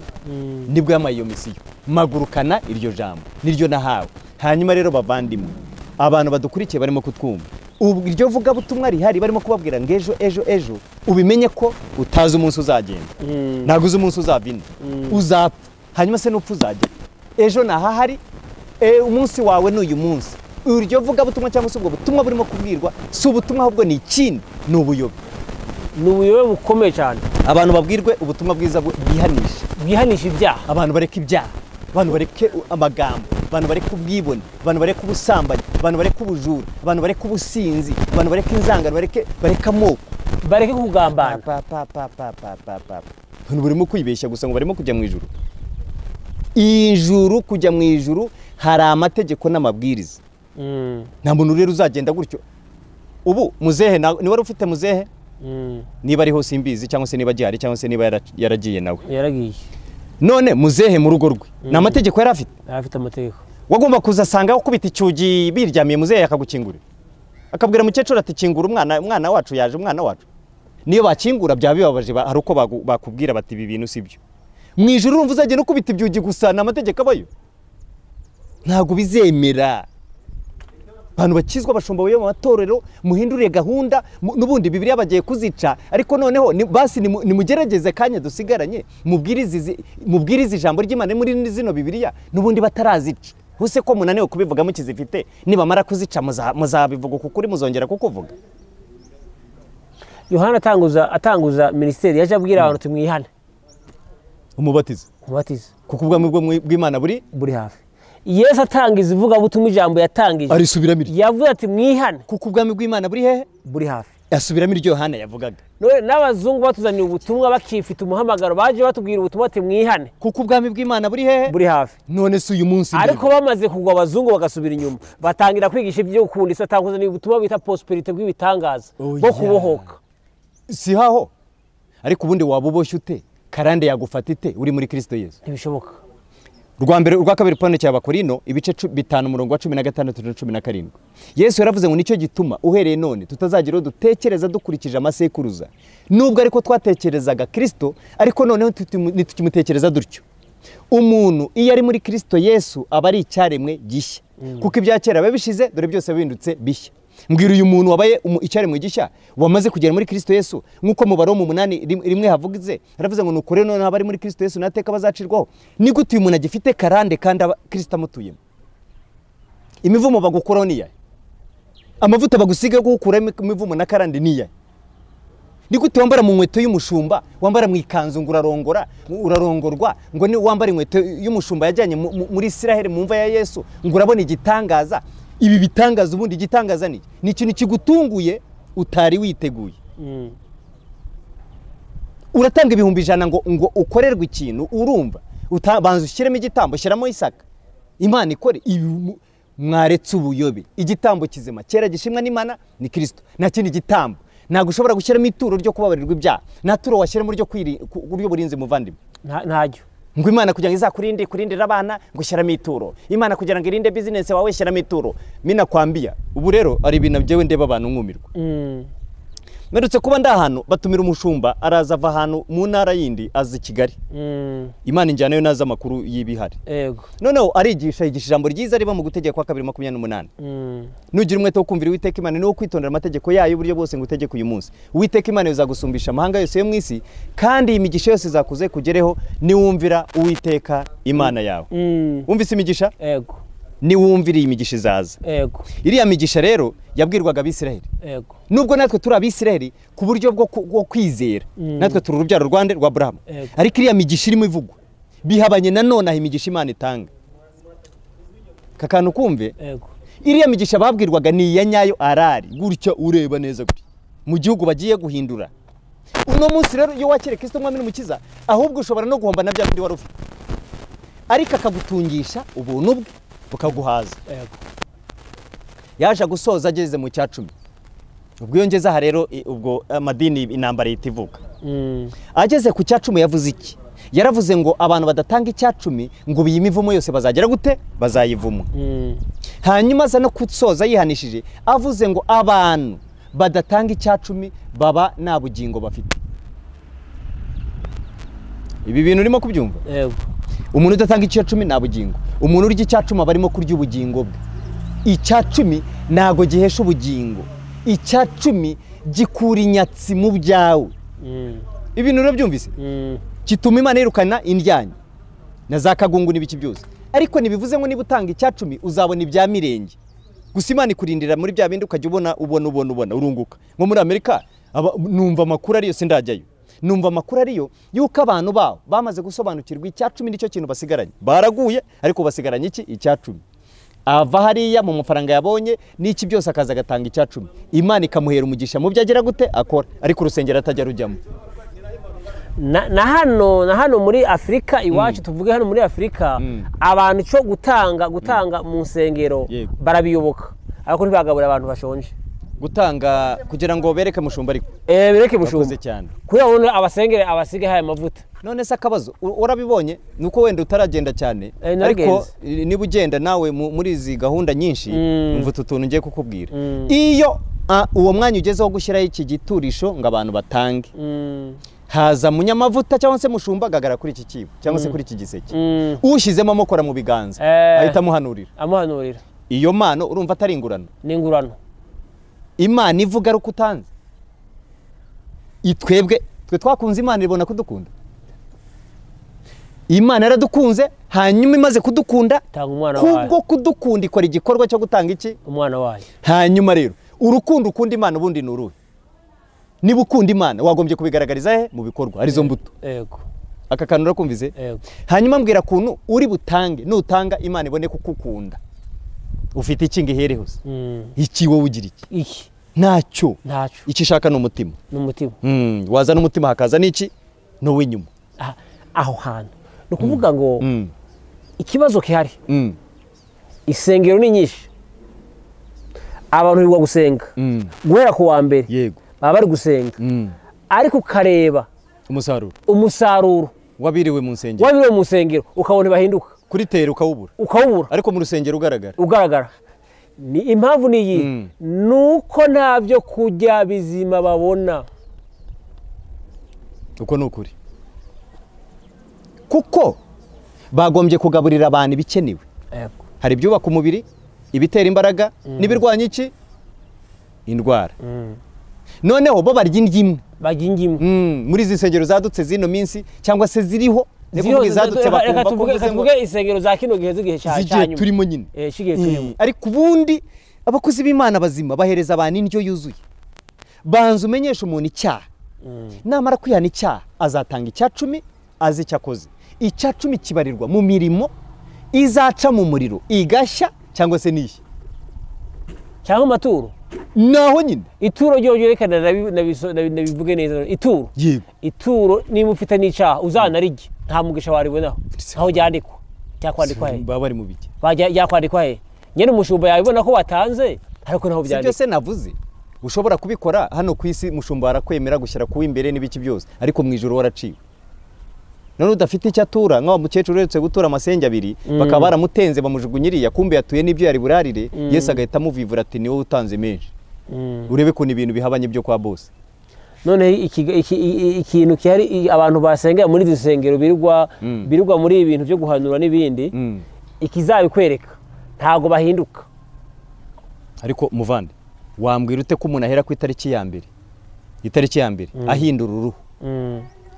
[SPEAKER 1] nibwo yamaye iyo misiyo magurukana iryo jambo niryo nahawe hanyuma rero bavandimwe abantu badukurikiye barimo kutwumva ubu iryo vuga butumwa rihari barimo kubabwira ngo ejo ubimenye ko utazi umunsi uzagenda ntago uzi umunsi uzavina uzapfa hanyuma se n'upfu uzagenda ejo nahahari umunsi wawe n'uyu munsi iryo vuga butumwa cyangwa se ubwo butumwa burimo kubwirwa si ubutumwa ahubwo ni ikindi ni ubuyobe
[SPEAKER 2] bukomeye cyane
[SPEAKER 1] abantu babwirwe ubutumwa bwiza
[SPEAKER 2] bwihanisha ibyaha
[SPEAKER 1] abantu bareka ibyaha abantu bareke amagambo abantu bareke ubwibone abantu bareke ubusambanyi abantu bareke ubujura abantu bareke ubusinzi abantu bareke inzangano bareke amoko
[SPEAKER 2] bareke kugambana
[SPEAKER 1] abantu barimo kwibeshya gusa ngo barimo kujya mu ijuru kujya mu ijuru hari amategeko n'amabwiriza nta muntu rero uzagenda gutyo ubu muzehe ni wari ufite muzehe niba ariho simbizi cyangwa se niba gihari cyangwa se niba yaragiye nawe
[SPEAKER 2] yaragiye
[SPEAKER 1] none muzehe mu rugo rwe ni amategeko yari afite
[SPEAKER 2] amategeko
[SPEAKER 1] wagomba kuzasanga ukubita icyugi biryamiye muzehe akagukingurira akabwira mukecuru ati kingura umwana wacu yaje umwana wacu niyo bakingura byaba bibabaje hari uko bakubwira bati ibi bintu sibyo mu ijuru urumva uzagenda ukubita ibyugi gusa ni amategeko abayo ntabwo bizemera abantu bakizwa bashomba mu matorero muhinduriye gahunda n'ubundi Bibiliya bagiye kuzica ariko noneho basi nimugerageze kanya dusigaranye mubwirize ijambo ry'Imana muri zino Bibiliya n'ubundi batarazica huse ko munaniwe kubivuga mukizifite nibamara kuzica muzabivuga kukuri muzongera kukuvuga
[SPEAKER 2] Yohana atanguza ministeri yaje abwira abantu tumwihane
[SPEAKER 1] umubatizo kuko ubwami bw'Imana buri hafi
[SPEAKER 2] Yesu atangiza ivuga butumwa ijambo yatangije
[SPEAKER 1] arisubiramo
[SPEAKER 2] yavuze ati mwihane
[SPEAKER 1] kuko ubwami bw'Imana buri hehe
[SPEAKER 2] buri hafi
[SPEAKER 1] yasubiramo iryo Yohana yavugaga
[SPEAKER 2] none n'abazungu batuzaniye ubutumwa bakifite umuhamagaro baje batubwira ubutumwa ati mwihane
[SPEAKER 1] kuko ubwami bw'Imana buri hehe
[SPEAKER 2] buri hafi
[SPEAKER 1] none se uyu munsi
[SPEAKER 2] ariko bamaze kugwa abazungu bagasubira inyuma batangira kwigisha ibyo gukunda Isa atanguzaniye ubutumwa bita prosperity bw'ibitangaza bwo kubohoka
[SPEAKER 1] si haho ariko ubundi wabuboshye ute karande yagufata ite uri muri Kristo Yesu
[SPEAKER 2] ntibishoboka
[SPEAKER 1] urwa kabiri pano cy'Abakorino ibice 5 umurongo wa 16 na 17 Yesu yaravuze ngo nicyo gituma uhereye none tutazagira dutekereza dukurikije amasekuruza nubwo ariko twatekerezaga Kristo ariko noneho nitukimutekereza dutyo umuntu iyo ari muri Kristo Yesu aba ari icyaremwe gishya kuko ibya kera babishize dore byose bindutse bishya mbwira uyu muntu wabaye icyaremwe gishya wamaze kugera muri Kristo Yesu nkuko mu Baroma 8 rimwe havugize aravuze ngo nukore none abari muri Kristo Yesu nateka bazacirwaho ni gute uyu muntu agifite karande kandi Kristo amutuyemo imivumo bagukuraho niya amavuta bagusiga gukura imivumo na karande niya ni gute wambara mu nkweto y'umushumba wambara mu ikanzu ngo urarongorwa ngo ni wambara inkweto y'umushumba yajyanye muri Isiraheli mu mva ya Yesu ngo urabona igitangaza ibi bitangaza ubundi igitangaza ni ikintu kigutunguye utari witeguye uratanga 100 ngo ukorerwe ikintu urumva utabanza ushyiremo igitambo shyiramo Isaka Imana ikore mwaretse ubuyobe. Igitambo kizima cyera gishimwa n'Imana ni Kristo, nta kindi gitambo. Ntabwo ushobora gushyiramo ituro ryo kubabarirwa ibyaha, nta turo washyiramo ryo kuryo burinzi muvandimwe.
[SPEAKER 2] Ntajyo.
[SPEAKER 1] Ngo Imana kugira ngo izakurindira abana ngo shyiramo ituro, Imana kugira ngo irinde business wawe shyiramo ituro. Mina kwambia ubu rero ari ibintu byewe ndeba abantu nkumirwa. Merutse kuba ndahantu batumira umushumba araza ava ahantu mu ntara yindi azi Kigali. Imana injyana yo naza makuru y'ibihari.
[SPEAKER 2] Yego.
[SPEAKER 1] Noneho arigisha ijambo ryiza riba mu gutegeka kwa 228. Nugira umwete wo kumvira Uwiteka Imana no kwitondera amategeko yayo uburyo bwose ngo utegeke uyu munsi. Uwiteka Imana izagusumbisha amahanga yose yo mwisi kandi imigisha yose izakuze kugereho niwumvira Uwiteka Imana yawe. Wumvise imigisha?
[SPEAKER 2] Yego.
[SPEAKER 1] Niwumvira imigisha izaza.
[SPEAKER 2] Yego.
[SPEAKER 1] Iriya migisha rero yabwirwaga Abisiraheli.
[SPEAKER 2] Yego.
[SPEAKER 1] Nubwo natwe turi Abisiraheli ku buryo bwo kwizera. Natwe turi urubyaro rwande rwa Abraham. Ariko iriya migisha irimo ivugwa bihabanye nanone aho imigisha Imana itanga. Kakanu kumve.
[SPEAKER 2] Yego.
[SPEAKER 1] Iriya migisha babwirwaga ni ya nyayo arari gutya ureba neza gutya mu gihugu bagiye guhindura. Uno munsi rero iyo wakire Kristo mwami n'umukiza ahubwo ushobora no guhomba nabya bindi wari ufite. Ariko akagutungisha ubuntu bwe bukaguhaza.
[SPEAKER 2] Yego.
[SPEAKER 1] Yaje gusoza ageze mu cya 10. Ubwo yongeza aha rero ubwo amadini inambara yitivuka. Ageze ku cya 10 yavuze iki? Yaravuze ngo abantu badatanga icya 10 ngo biyimivumo yose bazagera gute? Bazayivuma. Hanyuma aza no kusoza yihanishije avuze ngo abantu badatanga icya 10 baba nta bugingo bafite. Ibi bintu urimo kubyumva?
[SPEAKER 2] Yego.
[SPEAKER 1] Umuntu udatanga icya 10 nta bugingo. Umuntu urya icya 10 barimo kurya ubugingo bwe. Icya 10 nago gihesha ubugingo. Icya 10 gikura inyatsi mu byawe. Ibintu urabyumvise? Kituma Imana yirukana indyanya na zakagungu n'ibiki byose. Ariko nibivuze ngo niba utanga icya 10 uzabona ibya mirenge. Gusa Imana ikurindira muri bya bindi ukajya ubona urunguka. Nko muri Amerika numva makuru ariyo sindajyayo. Numva makuru ariyo yuko abantu bawo bamaze gusobanukirwa icya 10 nicyo kintu basigaranye. Baraguye ariko basigaranye iki? Icya 10. Ava hariya mu mafaranga yabonye n'iki byose akaza gatanga icya 10. Imana ikamuhera umugisha mu byagira gute akora, ariko urusengero atajya rujyamo.
[SPEAKER 2] Na hano muri Afrika iwacu tuvuge hano muri Afrika abantu cyo gutanga mu nsengero barabiyoboka ariko ntibagabura abantu bashonje
[SPEAKER 1] gutanga kugira ngo bereke mushumba ariko
[SPEAKER 2] bereke mushumba
[SPEAKER 1] cyane
[SPEAKER 2] kuya wone abasengere abasige haya mavuta.
[SPEAKER 1] None se akabazo urabibonye nuko wenda utaragenda cyane ariko niba ugenda nawe muri izi gahunda nyinshi umva tutuntu ngiye kukubwira iyo uwo mwanya ugezeho gushyiraho iki giturisho ngo abantu batange haza munyamavuta cyangwa se mushumba agagara kuri iki kibo cyangwa se kuri iki giseke ushyizemo amokora mu biganza ahita amuhanurira iyo mano urumva atari ingurano
[SPEAKER 2] ni ingurano.
[SPEAKER 1] Imana ivuga ari uko utanze twe twakunze Imana ibona kudukunda. Imana yaradukunze hanyuma imaze kudukunda kubwo kudukunda ikora igikorwa cyo gutanga iki?
[SPEAKER 2] Umwana wayo.
[SPEAKER 1] Hanyuma rero urukundo ukunda Imana ubundi ni uruhe? Niba ukunda Imana wagombye kubigaragariza he mu bikorwa arizo mbuto.
[SPEAKER 2] Yego.
[SPEAKER 1] Aka kantu urakumvize?
[SPEAKER 2] Yego.
[SPEAKER 1] Hanyuma mbwira kuntu uri butange nutanga Imana ibone kukukunda. Ufite iki ngihere hose? Iki wowe ugira iki?
[SPEAKER 2] Iki.
[SPEAKER 1] Ntacyo.
[SPEAKER 2] Ntacyo.
[SPEAKER 1] Iki shaka no mutima.
[SPEAKER 2] N'umutima.
[SPEAKER 1] Waza n'umutima hakaza niki? No winyuma.
[SPEAKER 2] Aho hantu. No kuvuga ngo ikibazo kihari. Isengero ni nyinshi. Abantu bari gusenga. Guhera ku wa mbere.
[SPEAKER 1] Yego.
[SPEAKER 2] Baba bari gusenga. Ariko ukareba umusaruro
[SPEAKER 1] wabiriwe mu nsengero
[SPEAKER 2] ukabona bahinduka
[SPEAKER 1] kuri tere ukawubura ariko mu rusengero ugaragara. Ni impamvu niyi nuko ntabyo kujya bizima babona uko nukuri kuko bagombye kugaburira abantu bikenewe. Hari byubaka umubiri, ibitera imbaraga n'ibirwanya iki? Indwara. Noneho bo barya indimwe muri izi nsengero zadutse zino minsi cyangwa se ziriho
[SPEAKER 2] nekuvuga izadutse bakumva ko tuvuge isengero za kino gihe zigihe cyanyuma
[SPEAKER 1] turimo nyine
[SPEAKER 2] shigiye turimo.
[SPEAKER 1] Ariko ubundi abakozi b'Imana bazima bahereza abantu indyo yuzuye. Banza umenyesha umuntu icyaha, namara kwihana icyaha azatanga icya 10 azi icyakoze. Icya 10 kibarirwa mu mirimo izaca mu muriro igashya cyangwa se nishi
[SPEAKER 2] cyangwa maturo.
[SPEAKER 1] Naho nyine
[SPEAKER 2] ituro ryo yerekana nabivuge neza ituro.
[SPEAKER 1] Yego.
[SPEAKER 2] Ituro niba ufite n'icyaha uzanarige nta mugisha waribonaho aho ryandikwa cyakwandikwa he?
[SPEAKER 1] Baba bari mu biki?
[SPEAKER 2] Yakwandikwa he? nyene umushumba yabibona ko watanze ariko naho
[SPEAKER 1] si
[SPEAKER 2] byandika
[SPEAKER 1] byose navuze ushobora kubikora hano ku isi mushumba arakwemera gushyira kuba imbere n'ibiki byose ariko mu ijoro waraciwe none udafite icyo atura nk'aho mukecuru uretse gutura amasenge abiri bakaba baramutenze bamujugunyiriya kumbe yatuye n'ibyo yari burarire Yesu agahita amuvivura ati niwe utanze menshi urebe ko ni ibintu bihabanye byo kwa bose
[SPEAKER 2] none ikintu kihari abantu basengera muri izi nsengero birugwa muri ibi bintu byo guhanura n'ibindi ikizabikwereka ntago bahinduka
[SPEAKER 1] ariko muvande wambwira ute ko umuntu ahera ku itariki ya mbere ahindura uruhu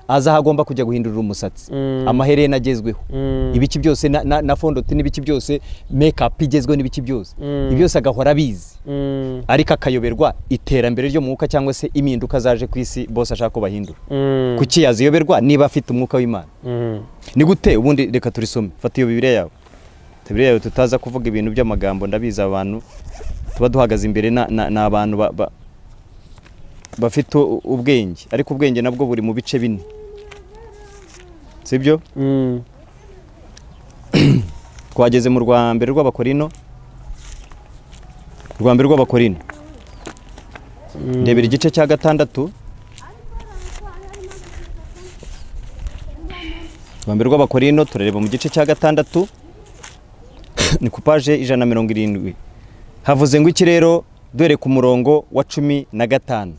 [SPEAKER 1] aza hagomba kujya guhindurira umusatsi amaherena agezweho ibiki byose na fondoti n'ibiki byose make-up igezweho n'ibiki byose ibi byose agahora abizi ariko akayoberwa iterambere ryo mu mwuka cyangwa se impinduka zaje ku isi bose ashaka ko bahindura kuki yaziyoberwa niba afite umwuka w'Imana ni gute ubundi reka turisome fata iyo Bibiliya yawe tutaza kuvuga ibintu by'amagambo ndabiza abantu tuba duhagaze imbere na abantu bafite ubwenge ariko ubwenge nabwo buri mu bice bine sibyo twageze mu Rwambere rw'Abakorino ndebera igice cya 6 Rwambere rw'Abakorino turareba mu gice cya 6 ni ku page 170 havuze ngo iki rero dore ku murongo wa 15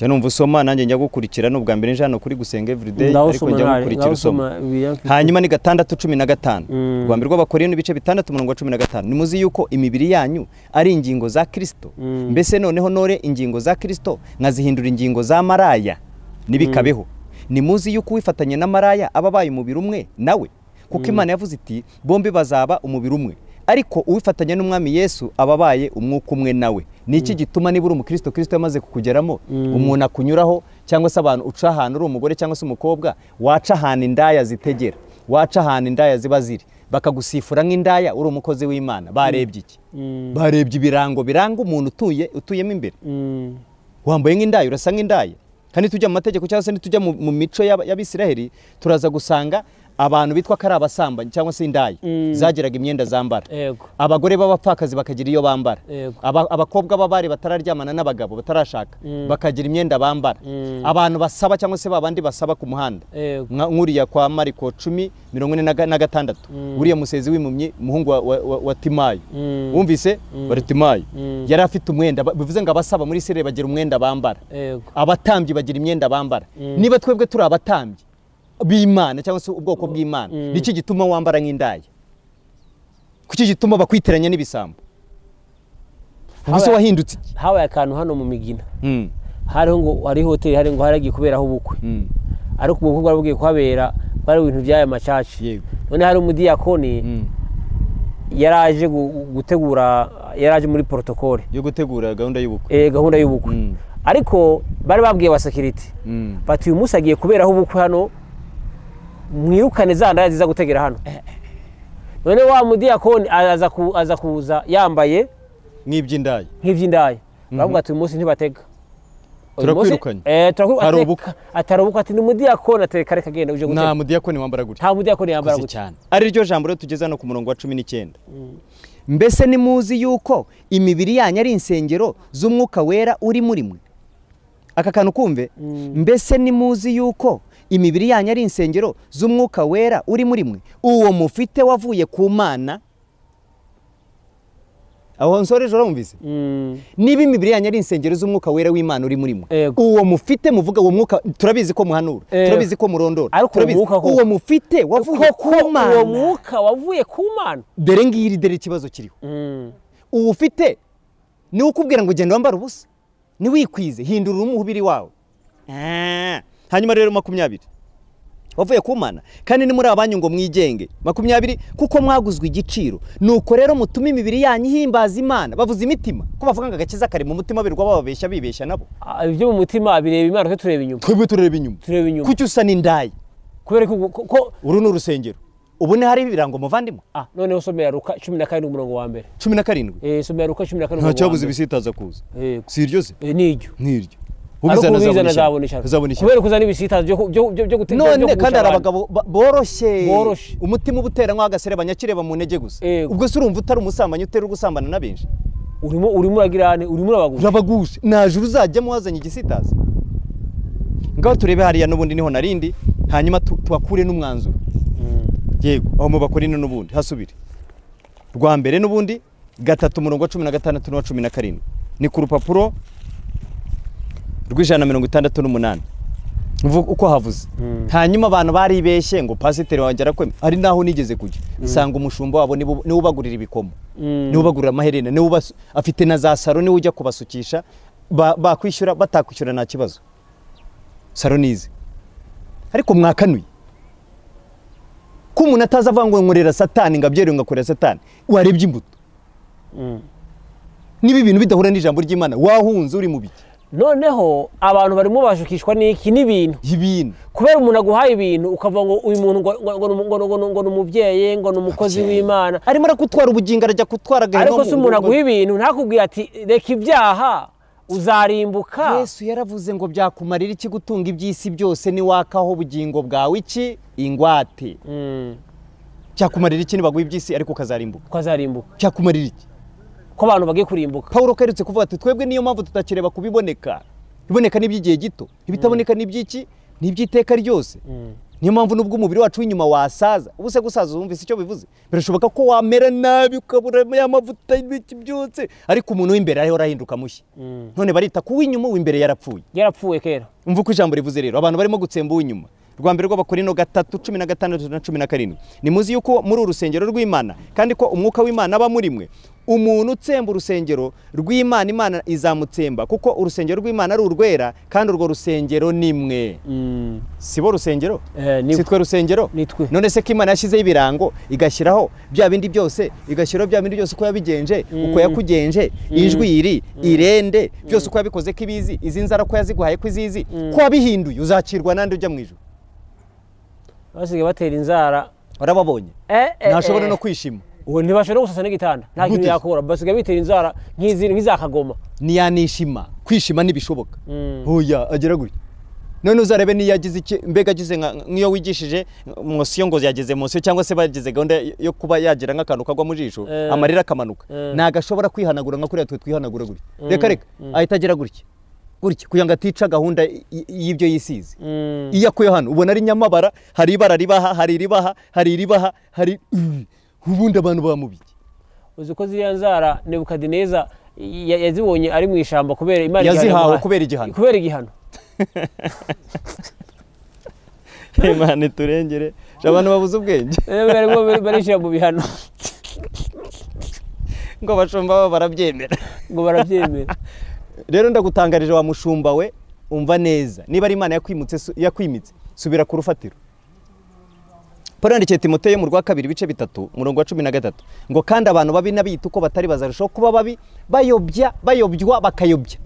[SPEAKER 1] numva usoma nanjye njya gukurikira n'ubwa mbere nje hano kuri gusenga everyday ariko njya gukurikira usoma hanyuma ni 6:15 Rwambere rw'Abakorino ibice 6 umurongo wa 15 nimuzi yuko imibiri yanyu ari ingingo za Kristo mbese noneho nore ingingo za Kristo nkazihindura ingingo za maraya nibikabeho nimuzi yuko wifatanye na maraya ababaye umubiri umwe nawe kuko Imana yavuze iti bombi bazaba umubiri umwe ariko uwifatanya n'umwami Yesu ababaye umwuka umwe nawe niki gituma nibura umukristo Kristo yamaze kukugeramo umuntu akunyuraho cyangwa se abantu uca ahantu uri umugore cyangwa se umukobwa waca ahantu indaya zitegera waca ahantu indaya ziba ziri bakagusifura nk'indaya uri umukozi w'Imana barebye iki barebye ibirango biranga umuntu utuyemo imbere wambaye nk'indaya urasa nk'indaya kandi tujya mu mategeko cyangwa se nitujya mu mico y'Abisiraheli turaza gusanga abantu bitwa kari abasambanyi cyangwa se indaya zagiraga imyenda zambara abagore b'abapfakazi bakagira iyo bambara abakobwa b'abari batararyamana n'abagabo batarashaka bakagira imyenda bambara abantu basaba cyangwa se babandi basaba ku muhanda nkuriya kwa Mariko 10:46 uriya musezi w'impumyi umuhungu wa Timayo wumvise bari Timayo yari afite umwenda bivuze ngo abasaba muri Isirayeli bagira umwenda bambara abatambyi bagira imyenda bambara niba twebwe turi abatambyi b'Imana cyangwa se ubwoko bw'Imana niki gituma wambara nk'indaya kuki gituma bakwiteranya n'ibisambo ubuse wahindutse
[SPEAKER 2] habaye akantu hano mu Migina hariho ngo hari hoteli hari ngo haragiye kuberaho ubukwe ariko ubukwe bwarabugiye kuhabera bari ibintu by'aya macaci none hari umudiyakoni yaraje gutegura yaraje muri protocole
[SPEAKER 1] yo gutegura gahunda y'ubukwe
[SPEAKER 2] gahunda y'ubukwe ariko bari babwiye wa security bati uyu munsi agiye kuberaho ubukwe hano mwirukane za ndaya ziza gutegera hano none wa mudiyakoni aza kuza yambaye nk'iby'indaya bavuga ati uyu munsi ntibatega
[SPEAKER 1] turakwirukanye
[SPEAKER 2] atarabuka ati ni mudiyakoni atereka reka genda uje gutega
[SPEAKER 1] nta mudiyakoni wambara gutya
[SPEAKER 2] nta mudiyakoni yambara gutya
[SPEAKER 1] ari ryo jambo rero tugeze hano ku murongo wa 19 mbese nimuzi yuko imibiri yanyu ari insengero z'umwuka wera uri muri mwe aka kantu kumve mbese nimuzi yuko imibiri yanyu ari insengero z'umwuka wera uri muri mwe uwo mufite wavuye ku Mana aho nsoreje urumvise niba imibiri yanyu ari insengero z'umwuka wera w'Imana uri muri mwe uwo mufite muvuga uwo mwuka turabizi ko muhanura turabizi ko murondora turabizi uwo mufite wavuye ku Mana
[SPEAKER 2] uwo mwuka wavuye ku Mana
[SPEAKER 1] dore ngiri dore ikibazo kiriho uwo ufite ni ukubwira ngo genda wambara ubusa ni wikwize hindura umubiri wawe hanyuma rero 20 wavuye ku Mana kandi ni muri abanyu ngo mwijenge 20 kuko mwaguzwe igiciro nuko rero mutuma imibiri yanyu himbaza Imana bavuza imitima ko bavuga ngo agakiza kari mu mutima birwa bababeshya bibeshya nabo
[SPEAKER 2] ibyo mu mutima bireba Imana twe tureba inyuma
[SPEAKER 1] tureba inyuma kuki usa n'indaya
[SPEAKER 2] kubera ko
[SPEAKER 1] uru n'urusengero ubu ni hari ibirango muvandimwe
[SPEAKER 2] none usomera Luka 17 umurongo wa mbere
[SPEAKER 1] 17
[SPEAKER 2] somera Luka 17 umurongo
[SPEAKER 1] nta cyabuze bisitaza kuza si iryo se
[SPEAKER 2] niryo kubizana azabona kubera kuzana ibisitazo byo gutega
[SPEAKER 1] none kandi hari abagabo boroshye umutima ubutera nk'agasereba nyakireba mu ntege gusa ubwo se urumva utari umusambanyi utera gusambana na benshi
[SPEAKER 2] urimo uragirane urimo
[SPEAKER 1] urabagusha najuru uzajyamo wazanye igisitazo ngaho turebe hariya n'ubundi niho narindi hanyuma twakure n'umwanzuro yego aho mu bakorine n'ubundi hasubire rwa mbere n'ubundi 3:16 na 17 ni ku rupapuro rw'168 mvuga uko havuze hanyuma abantu baribeshye ngo pasiteri wanjye arakweme ari naho nigeze kujya isanga umushumba wabo niwe ubagurira ibikomo niwe ubagurira amaherena niwe afite na za saro niwe ujya kubasukisha bakwishyura batakwishyura nta kibazo saro nize ariko mwakanuye ko umuntu ataza avanga nkorera satani ngabyere ngakorera satani warebye imbuto niba ibintu bidahura n'ijambo ry'Imana wahunze uri mu biki
[SPEAKER 2] noneho abantu barimo bashukishwa n'iki n'ibintu kubera umuntu aguhaye ibintu ukavuga ngo uyu muntu ngo n'umubyeyi ngo n'umukozi w'Imana
[SPEAKER 1] arimo arakutwara ubugingo arajya kutwara gahino
[SPEAKER 2] ariko se umuntu aguha ibintu ntakubwiye ati reka ibyaha uzarimbuka
[SPEAKER 1] Yesu yaravuze ngo byakumarira iki gutunga iby'isi byose ni wakaho ubugingo bwawe iki ingwate cyakumarira iki nibaguha iby'isi ariko ukazarimbuka cyakumarira iki
[SPEAKER 2] ko abantu bagiye kurimbuka
[SPEAKER 1] Paulo keretse kuvuga ati twebwe niyo mpamvu tutakireba kubiboneka iboneka n'iby'igihe gito ibitaboneka n'ibyiki n'ibyiteka ryose niyo mpamvu nubwo umubiri wacu w'inyuma wasaza ubuse gusaza wumvise icyo bivuze birashoboka ko wamera nabi ukabura y'amavuta y'ibiki byose ariko umuntu w'imbere ariho rahinduka mushya none barita ku w'inyuma w'imbere
[SPEAKER 2] yarapfuye kera
[SPEAKER 1] umva uko ijambo rivuze rero abantu barimo gutsemba uw'inyuma rwa mbere rw'abakorino 3:16 na 17 ni muzi yuko muri urusengero rw'Imana kandi ko umwuka w'Imana aba muri mwe umuntu utsemba urusengero rw'Imana Imana izamutsemba kuko urusengero rw'Imana ari urwera kandi urwo rusengero nimwe sibo rusengero sitwe rusengero none se ko Imana yashyizeho ibirango igashyiraho bya bindi byose igashyiraho bya bindi byose uko yabigenje uko yakugenje ijwiri irende byose uko yabikoze ko ibizi izi nzara ko yaziguhaye ko izizi ko wabihinduye uzakirwa nande ujya mu ijuru
[SPEAKER 2] basigaye batera inzara
[SPEAKER 1] warababonye ntashobora no kwishima
[SPEAKER 2] uwo ntibashobora gusasa n'igitanda nta kintu yakora basigaye bitera inzara nk'izakagoma
[SPEAKER 1] niyanishima kwishima nibishoboka hoya agera gutya none uzarebe niyo yagize iki mbega agize nk'iyo wigishije mosiyo ngo yageze mosiyo cyangwa se bagize gahunda yo kuba yagira nk'akantu kagwa mu jisho amarira akamanuka nagashobora kwihanagura nka kuriya twe twihanagura gutya reka ahita agira gutya kugira ngo atica gahunda y'ibyo yisize iyo akuye hano ubona ari nyamabara hari ibara ribaha hari iribaha hari iribaha hari ubundi abantu bamubiki
[SPEAKER 2] uzi ko ziriya nzara Nebukadineza yazibonye ari mu ishamba kubera Imana
[SPEAKER 1] yazihawe kubera
[SPEAKER 2] igihano
[SPEAKER 1] Imana turengere abantu babuze ubwenge
[SPEAKER 2] barishira mu bihano
[SPEAKER 1] ngo bashumba barabyemera rero ndagutangarije wa mushumba we umva neza niba ari Imana yakwimitse subira ku rufatiro Paulo yandikiye Timoteyo mu rwa 2:3 ngo kandi abantu babi nabita uko batari bazarushaho kuba babi bayobywa bakayobya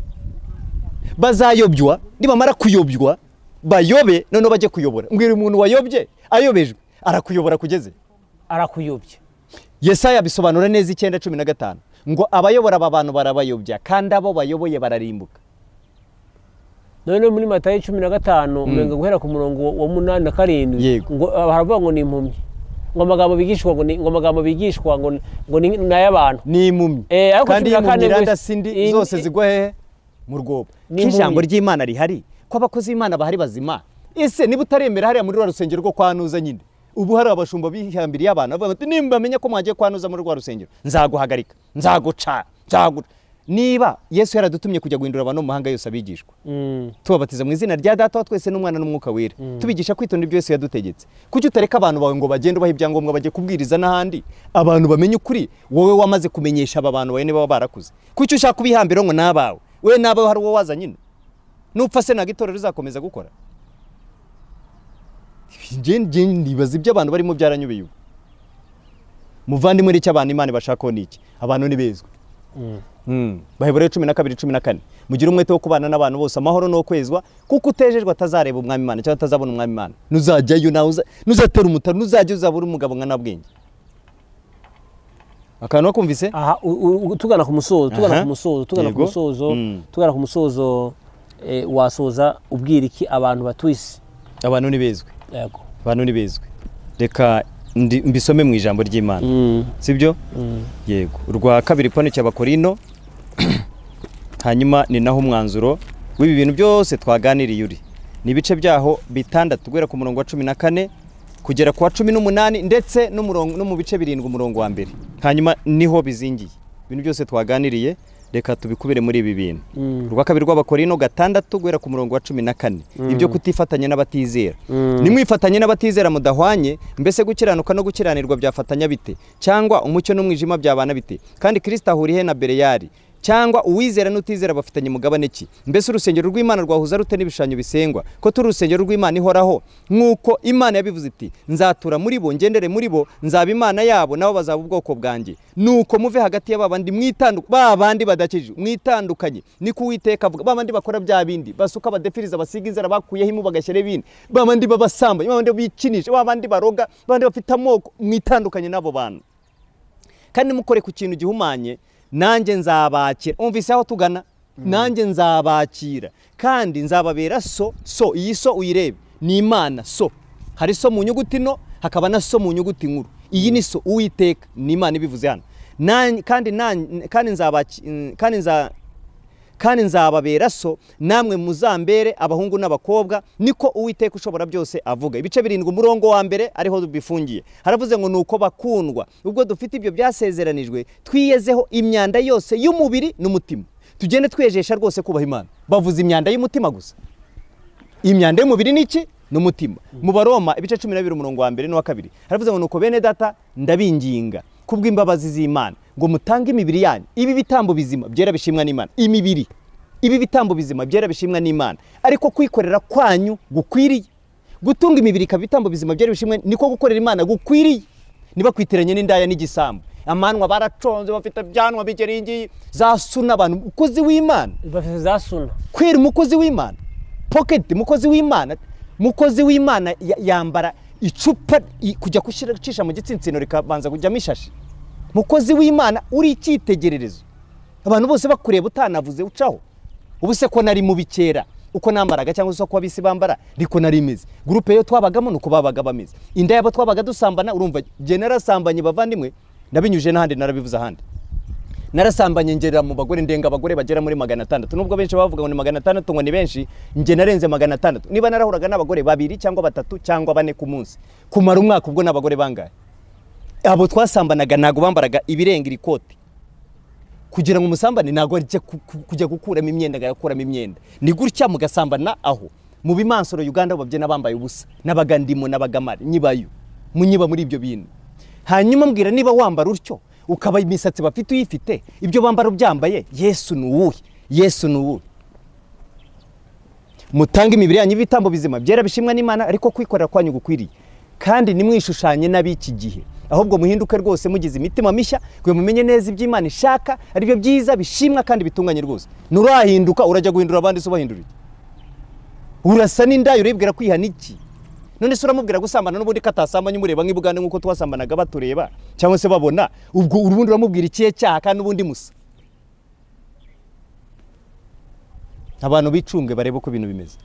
[SPEAKER 1] bazayobywa nibamara kuyobywa bayobe none bajye kuyobora mbwira umuntu wayobye ayobejwe arakuyobora kugeze
[SPEAKER 2] arakuyobye
[SPEAKER 1] Yesaya bisobanura neza 9:15 ngo abayobora aba bantu barabayobya kandi abo bayoboye bararimbuka
[SPEAKER 2] none muri Matayo 15 umenga guhera ku murongo wa 8 na 7 ngo haravuga ngo ni impumyi ngo amagambo bigishwa ngo ni n'ayabantu
[SPEAKER 1] ni impumyi kandi impumyi sindi zose zigwa hehe mu rwobo ijambo ry'Imana rihari ko abakozi b'Imana bahari bazima ese niba utaremera hariya muri rwa rusengero rwo kwanuza nyine ubu hari abashumba bihambiriye abana bavuga ati nimba menye ko mwagiye kwanuza muri rwa rusengero nzaguhagarika nzaguca niba Yesu yaradutumye kujya guhindura abantu mu mahanga yose abigishwa tubabatiza mu izina rya Data wa twese n'Umwana n'Umwuka wera tubigisha kwitonda ibyo Yesu yadutegetse kuki utareka abantu bawe ngo bagende baha ibyangombwa bajye kubwiriza n'ahandi abantu bamenye ukuri wowe wamaze kumenyesha aba bantu bawe niba barakuze kuki ushaka kubihambira ngo nabawe we nabawe hari uwo waza nyine nupfa se nagitorero rizakomeza gukora ndibaza ibyo abantu barimo byaranyubeye muvandimwe icyo abantu Imana bashakaho niki abantu ni bezwe Baheburayo 12:14 mugira umwete wo kubana n'abantu bose amahoro no kwezwa kuko utejejwe atazareba umwami Imana cyangwa atazabona umwami Imana nuzajyayo nawe nuzatera umutaro nuzajya uzabura umugabo nka nabwenge akantu wakumvise
[SPEAKER 2] tugana ku musozo wasoza ubwira iki abantu batwise?
[SPEAKER 1] Abantu nibezwe.
[SPEAKER 2] Yego.
[SPEAKER 1] Abantu nibezwe. Reka mbisome mu ijambo ry'Imana. Sibyo? Yego. Urwa kabiri pone cy'Abakorino. Hanyuma ni naho umwanzuro w'ibi bintu byose twaganiriye uri. Ni ibice byaho bitandatu guhera ku murongo wa 14 kugera ku wa 18 ndetse no mu bice birindwi umurongo wa mbere. Hanyuma niho bizingiye. Ibintu byose twaganiriye reka tubikubire muri ibi bintu. Urwa kabiri rw'Abakorino 6 guhera ku murongo wa 14. Ibyo kutifatanya n'abatizera. Nimwifatanye n'abatizera mudahwanye, mbese gukiranuka no gukiranirwa byafatanya bite? Cyangwa umucyo n'umwijima byabana bite? Kandi Kristo ahuriye na Bereyari. Cyangwa uwizera n'utizera bafitanye mugabane ki? Mbese urusengero rw'Imana rwahuza rute n'ibishushanyo bisengwa? Ko turi urusengero rw'Imana ihoraho, nk'uko Imana yabivuze iti, nzatura muri bo, ngendere muri bo, nzaba Imana yabo, nabo bazaba ubwoko bwanjye. Nuko muve hagati y'ababandi babandi badakije, mwitandukanye. Niko Uwiteka avuga, babandi bakora bya bindi, basuka badefiriza, basiga inzara, bakuyeho imu bagashyira ibindi, babandi babasamba, babandi bikinisha, babandi baroga, babandi bafite amoko, mwitandukanye nabo bantu. Kandi mukore ku kintu gihumanye, nanjye nzabakira. Umvise aho tugana? Nanjye nzabakira kandi nzababera so. Iyi so uyirebe ni Imana. So hari so mu nyuguti no, hakaba na so mu nyuguti nkuru. Iyi ni so, Uwiteka ni Imana ibivuze hano. Kandi nzababera so, namwe muzambere abahungu n'abakobwa, niko Uwiteka ushobora byose avuga. Ibice birindwi umurongo wa mbere ariho bifungiye. Haravuze ngo nuko bakundwa, ubwo dufite ibyo byasezeranijwe, twiyezeho imyanda yose y'umubiri n'umutima, tugende twejesha rwose kubaha Imana. Bavuze imyanda y'umutima gusa. Imyanda y'umubiri niki? N'umutima. Mu Baroma ibice 12 umurongo wa mbere n'uwa kabiri haravuze ngo nuko bene data ndabinginga kubw'imbabazi z'Imana ngo mutange imibiri yanyu ibi bitambo bizima byera bishimwa n'Imana. Imibiri ibi bitambo bizima byera bishimwa n'Imana, ariko kwikorera kwanyu gukwiriye. Gutunga imibiri ka bitambo bizima byera bishimwa niko gukorera Imana gukwiriye. Niba kwitiranye n'indaya n'igisambo, amanwa baraconze bafite byanwa bigeringi zasuna abantu. Umukozi w'Imana
[SPEAKER 2] bafite zasuna,
[SPEAKER 1] kwera umukozi w'Imana, pocket umukozi w'Imana. Mukozi w'Imana yambara icupa kujya cisha mu gitsintsino rikabanza kujyamo ishashi. Mukozi w'Imana uri icyitegererezo, abantu bose bakureba utanavuze ucaho. Ubuse ko nari mu bikera uko nambaraga cyangwa se ko abisi bambara riko nari imeze. Groupe yo twabagamo nuko babaga bameze. Inda yabo twabaga dusambana, urumva je narasambanye bavandimwe, nabinyuje n'ahandi narabivuza ahandi. Narasambanye ngera mu bagore ndenga abagore bagera muri 600. Nubwo benshi bavuga ngo ni 600 ngo ni benshi, nje narenze 600. Niba narahuraga n'abagore 2 cyangwa 3 cyangwa 4 ku munsi, kumara umwaka ubwo n'abagore bangaye. Abo twasambanaga nago bambaraga ibirenga irikoti. Kugira ngo umusambane nago arije kujya gukuramo imyenda gakuramo imyenda. Ni gutya mugasambana aho mu bimansoro Uganda babye nabambaye ubusa n'abagandimo n'abagamari nyibayo munyiba muri ibyo bintu. Hanyuma mbwira niba wambara utyo ukaba imisatsi bafite uyifite, ibyo bambara byambaye, Yesu nuwuhe? Yesu nuwuhe? Mutanga imibiri yanyu ibitambo bizima byera bishimwa n'Imana, ariko kwikorera kwanyu gukwiriye. Kandi nimwishushanye n'abiki gihe, ahubwo muhinduke rwose mugize imitima mishya, kwe mumenye neza iby'Imana ishaka, ari byo byiza bishimwa kandi bitunganye rwose. Nurahinduka urajya guhindura abandi so bahindura iki? Urasa n'indayo urebwira kwihana iki? None se uramubwira gusambana n'ubundi katasambanye umureba nk'ibugande nk'uko twasambanaga batureba cyangwa se babona, ubwo urubundi uramubwira ikiye cyaha kandi n'ubundi musa. Abantu bicunge barebe uko ibintu bimeze.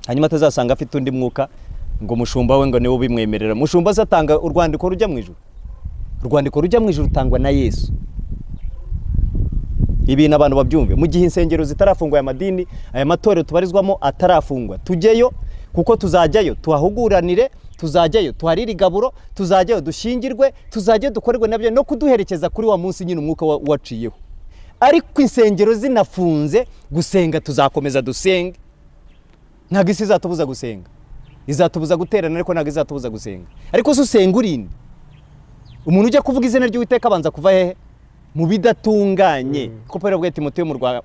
[SPEAKER 1] Hanyuma tazasanga afite undi mwuka ngo mushumba we ngo niwe bimwemerera. Mushumba zatanga urwandiko rujya mu ijuru. Urwandiko rujya mu ijuru tangwa na Yesu. Ibi n'abantu babyumve. Mu gihe insengero zitarafungwa amadini, aya matorero tubarizwamo atarafungwa, tujyeyo kuko tuzajyayo tuhahuguranire, tuzajyayo tuharira igaburo, tuzajyayo dushingirwe, tuzajyayo dukorerwe nabyo no kuduherekeza kuri wa munsi nyine umwuka waciyeho. Ariko insengero zinafunze, gusenga tuzakomeza dusenge. Ntabwo isi izatubuza gusenga, izatubuza guterana, ariko ntabwo izatubuza gusenga. Ariko se usenga urinde? Umuntu ujya kuvuga izina ry'Uwiteka abanza kuva hehe? Mu bidatunganye. Ko Pawulo yabwiye Timoteyo mu rwa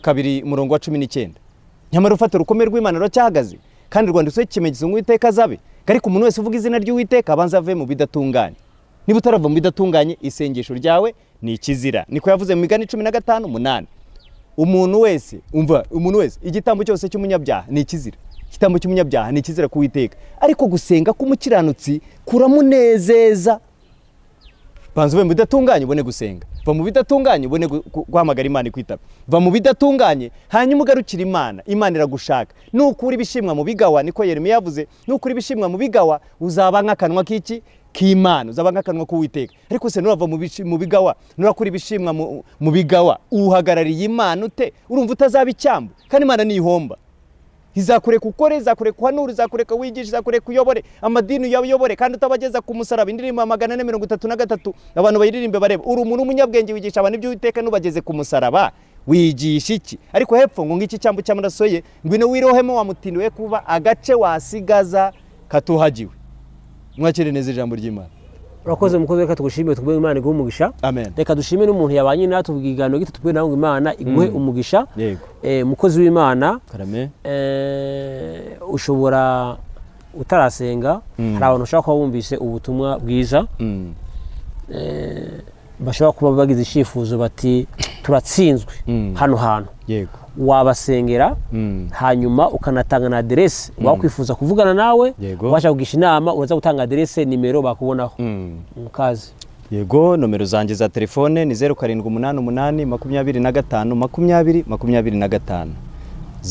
[SPEAKER 1] kabiri murongo wa 19. Nyamara ufatira ukomere rw'Imana rucyahagaze, kandi rwanditseho ikimenyetso ng'Uwiteka azabe. Ariko umuntu wese uvuga izina ry'Uwiteka abanza ave mu bidatunganye. Niba utarava mu bidatunganye, isengesho ryawe ni ikizira. Niko yavuze mu Migani 15:8. Umuntu wese igitambo cyose cy'umunyabyaha ni ikizira. Igitambo cy'umunyabyaha ni ikizira ku Uwiteka. Ariko gusenga k'umukiranutsi kuramunezeza. banza uve mu bidatunganye ubone gusenga, va mu bidatunganye ubone guhamagara Imana ikwitaba, va mu bidatunganye hanyuma ugarukira Imana. Imana iragushaka. Nukuri ibishimwa mu bigawa, niko Yeremiya yavuze, nukuri ibishimwa mu bigawa uzaba nk'akanwa k'iki k'Imana, uzaba nk'akanwa k'Uwiteka. Ariko se nurava mu bigawa, nurakuri ibishimwa mu bigawa, uhagarariye Imana ute? Urumva utazaba icyambu, kandi Imana nihomba. Izakureka ukore, izakureka uhanure, izakureka wigisha, izakureka uyobore amadini uyobore, kandi utabageza ku musaraba. Indirimbo 433 abantu bayiririmbe bareba. Uri umuntu umunyabwenge wigisha abantu ibyo Uwiteka, nubageze ku musaraba wigisha iki? Ariko hepfo ngo ngiki cyambu cy'amaraso ye, ngwino wirohemo wa mutindi we kuba agace wasigaza katuhagiwe. Mwakire neza ijambo ry'Imana.
[SPEAKER 2] Urakoze mukozi, reka tugushimire, tugwe Imana iguhe umugisha.
[SPEAKER 1] Amen.
[SPEAKER 2] Reka dushime n'umuntu yabanye natwe ubwigano gito, tugwe nawe Imana iguhe umugisha.
[SPEAKER 1] Yego.
[SPEAKER 2] Mukozi w'Imana,
[SPEAKER 1] Karame.
[SPEAKER 2] Ushobora utarasenga, hari abantu ushaka kuba bumvise ubutumwa bwiza, bashobora kuba bagize ishifuzo bati turatsinzwe hano hantu.
[SPEAKER 1] Yego.
[SPEAKER 2] Wabasengera hanyuma ukanatanga na adresse wakwifuza kuvugana nawe, washaka kugisha inama, uraza gutanga adresse, nimero bakubonaho. Mukazi.
[SPEAKER 1] Yego, nomero zanjye za telefone ni 0788 25 20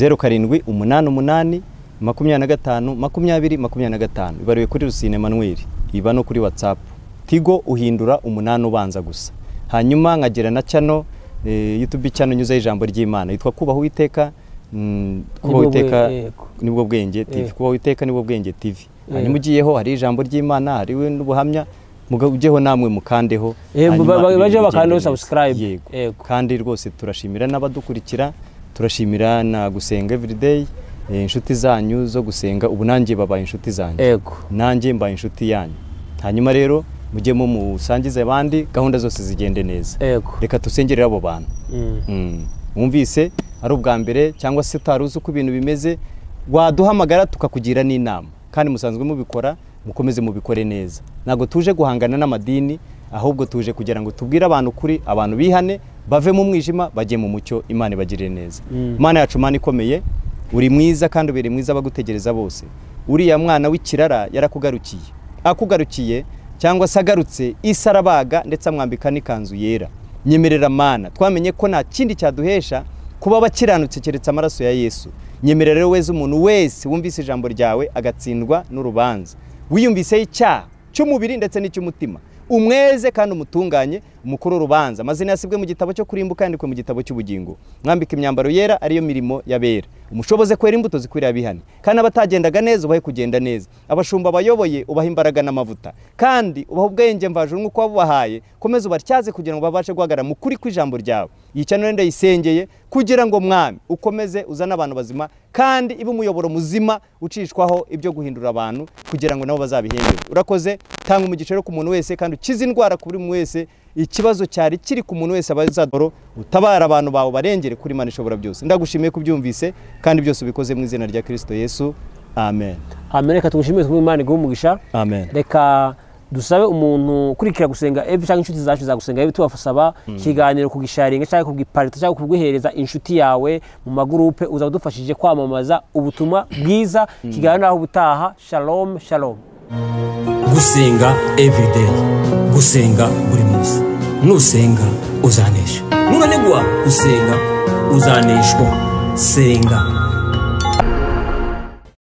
[SPEAKER 1] 0788 25 20. Ibaruye kuri Rusine Emmanuel, iba no kuri WhatsApp. Tigo uhindura 8 ubanza gusa. Hanyuma nkagera na channel YouTube channel nyuza ijambo ry'Imana yitwa Kubaho Uwiteka, Kubaho Uwiteka nibwo bwenge TV, Kubaho Uwiteka nibwo bwenge TV. Hanyuma ugiyeho hari ijambo ry'Imana, hari we n'ubuhamya, mugajeho namwe mukandeho,
[SPEAKER 2] baje bakandeho subscribe.
[SPEAKER 1] Yego. Kandi rwose turashimira n'abadukurikira, turashimira na Gusenga Everyday, inshuti zanyu zo gusenga, ubu nanjye babaye inshuti zanjye.
[SPEAKER 2] Yego.
[SPEAKER 1] Nanjye mbaye inshuti yanyu. Hanyuma rero mujyemo musangize abandi, gahunda zose zigende neza.
[SPEAKER 2] Yego.
[SPEAKER 1] Reka tusengerere abo bantu. Wumvise ari ubwa mbere cyangwa se utaruzi uko ibintu bimeze, waduhamagara tukakugira n'inama, kandi musanzwe mubikora, mukomeze mubikore neza. Nago tuje guhangana n'amadini, ahubwo tuje kugira ngo tubwire abantu kuri, abantu bihane, bave mu mwijima bajye mu mucyo, Imana ibagirire neza. Imana yacu Mana ikomeye, uri mwiza kandi ubere mwiza abagutegereza bose. Uriya mwana w'ikirara yarakugarukiye, akugarukiye cyangwa se agarutse isarabaga ndetse amwambika n'ikanzu yera. Nyemerera Mana, twamenye ko nta kindi cyaduhesha kuba bakiranutse keretse amaraso ya Yesu. Nyemerera rero weze umuntu wese wumvise ijambo ryawe agatsindwa n'urubanza, wiyumvise icyaha cy'umubiri ndetse n'icy'umutima, umweze kandi umutunganye, umukuru urubanza. Amazina yasibwe mu gitabo cyo kurimbuka, yandikwe mu gitabo cy'ubugingo. Mwambika imyambaro yera ariyo mirimo yabera, umushoboze kwera imbuto zikwiriye abihane, kandi abatagendaga neza ubahe kugenda neza, abashumba bayoboye ubaha imbaraga n'amavuta, kandi ubaha ubwenge mvajuru nk'uko wabubahaye, komeza ubatyaze kugira ngo babashe guhagarara mu kuri kw'ijambo ryawe. Iyi cyane ndayisengeye kugira ngo Mwami ukomeze uzana abantu bazima, kandi ibe umuyoboro muzima ucishwaho ibyo guhindura abantu kugira ngo nabo bazabihindure. Urakoze, tanga umugisha ku muntu wese, kandi ukize indwara kuri mu wese, ikibazo cyari kiri ku muntu wese abazadoro, utabara abantu bawe barengere kuri Imana ishobora byose. Ndagushimiye kubyumvise, kandi byose ubikoze mu izina rya Kristo Yesu. Amen.
[SPEAKER 2] Amen. Reka tugushimire ku Imana iguhe umugisha.
[SPEAKER 1] Amen.
[SPEAKER 2] Reka dusabe umuntu kurikira gusenga Evi cyangwa inshuti zacu za gusenga Evi, tubafasaba kiganiro kugisharinga cyangwa kugiparita cyangwa kubwihereza inshuti yawe mu magurupe, uzadufashije kwamamaza ubutumwa bwiza. Kiganiro aho butaha. Shalom shalom.
[SPEAKER 3] Gusenga everyday, gusenga buri munsi. Nusenga uzanesha, nunanigwa gusenga uzaneshwa. Senga.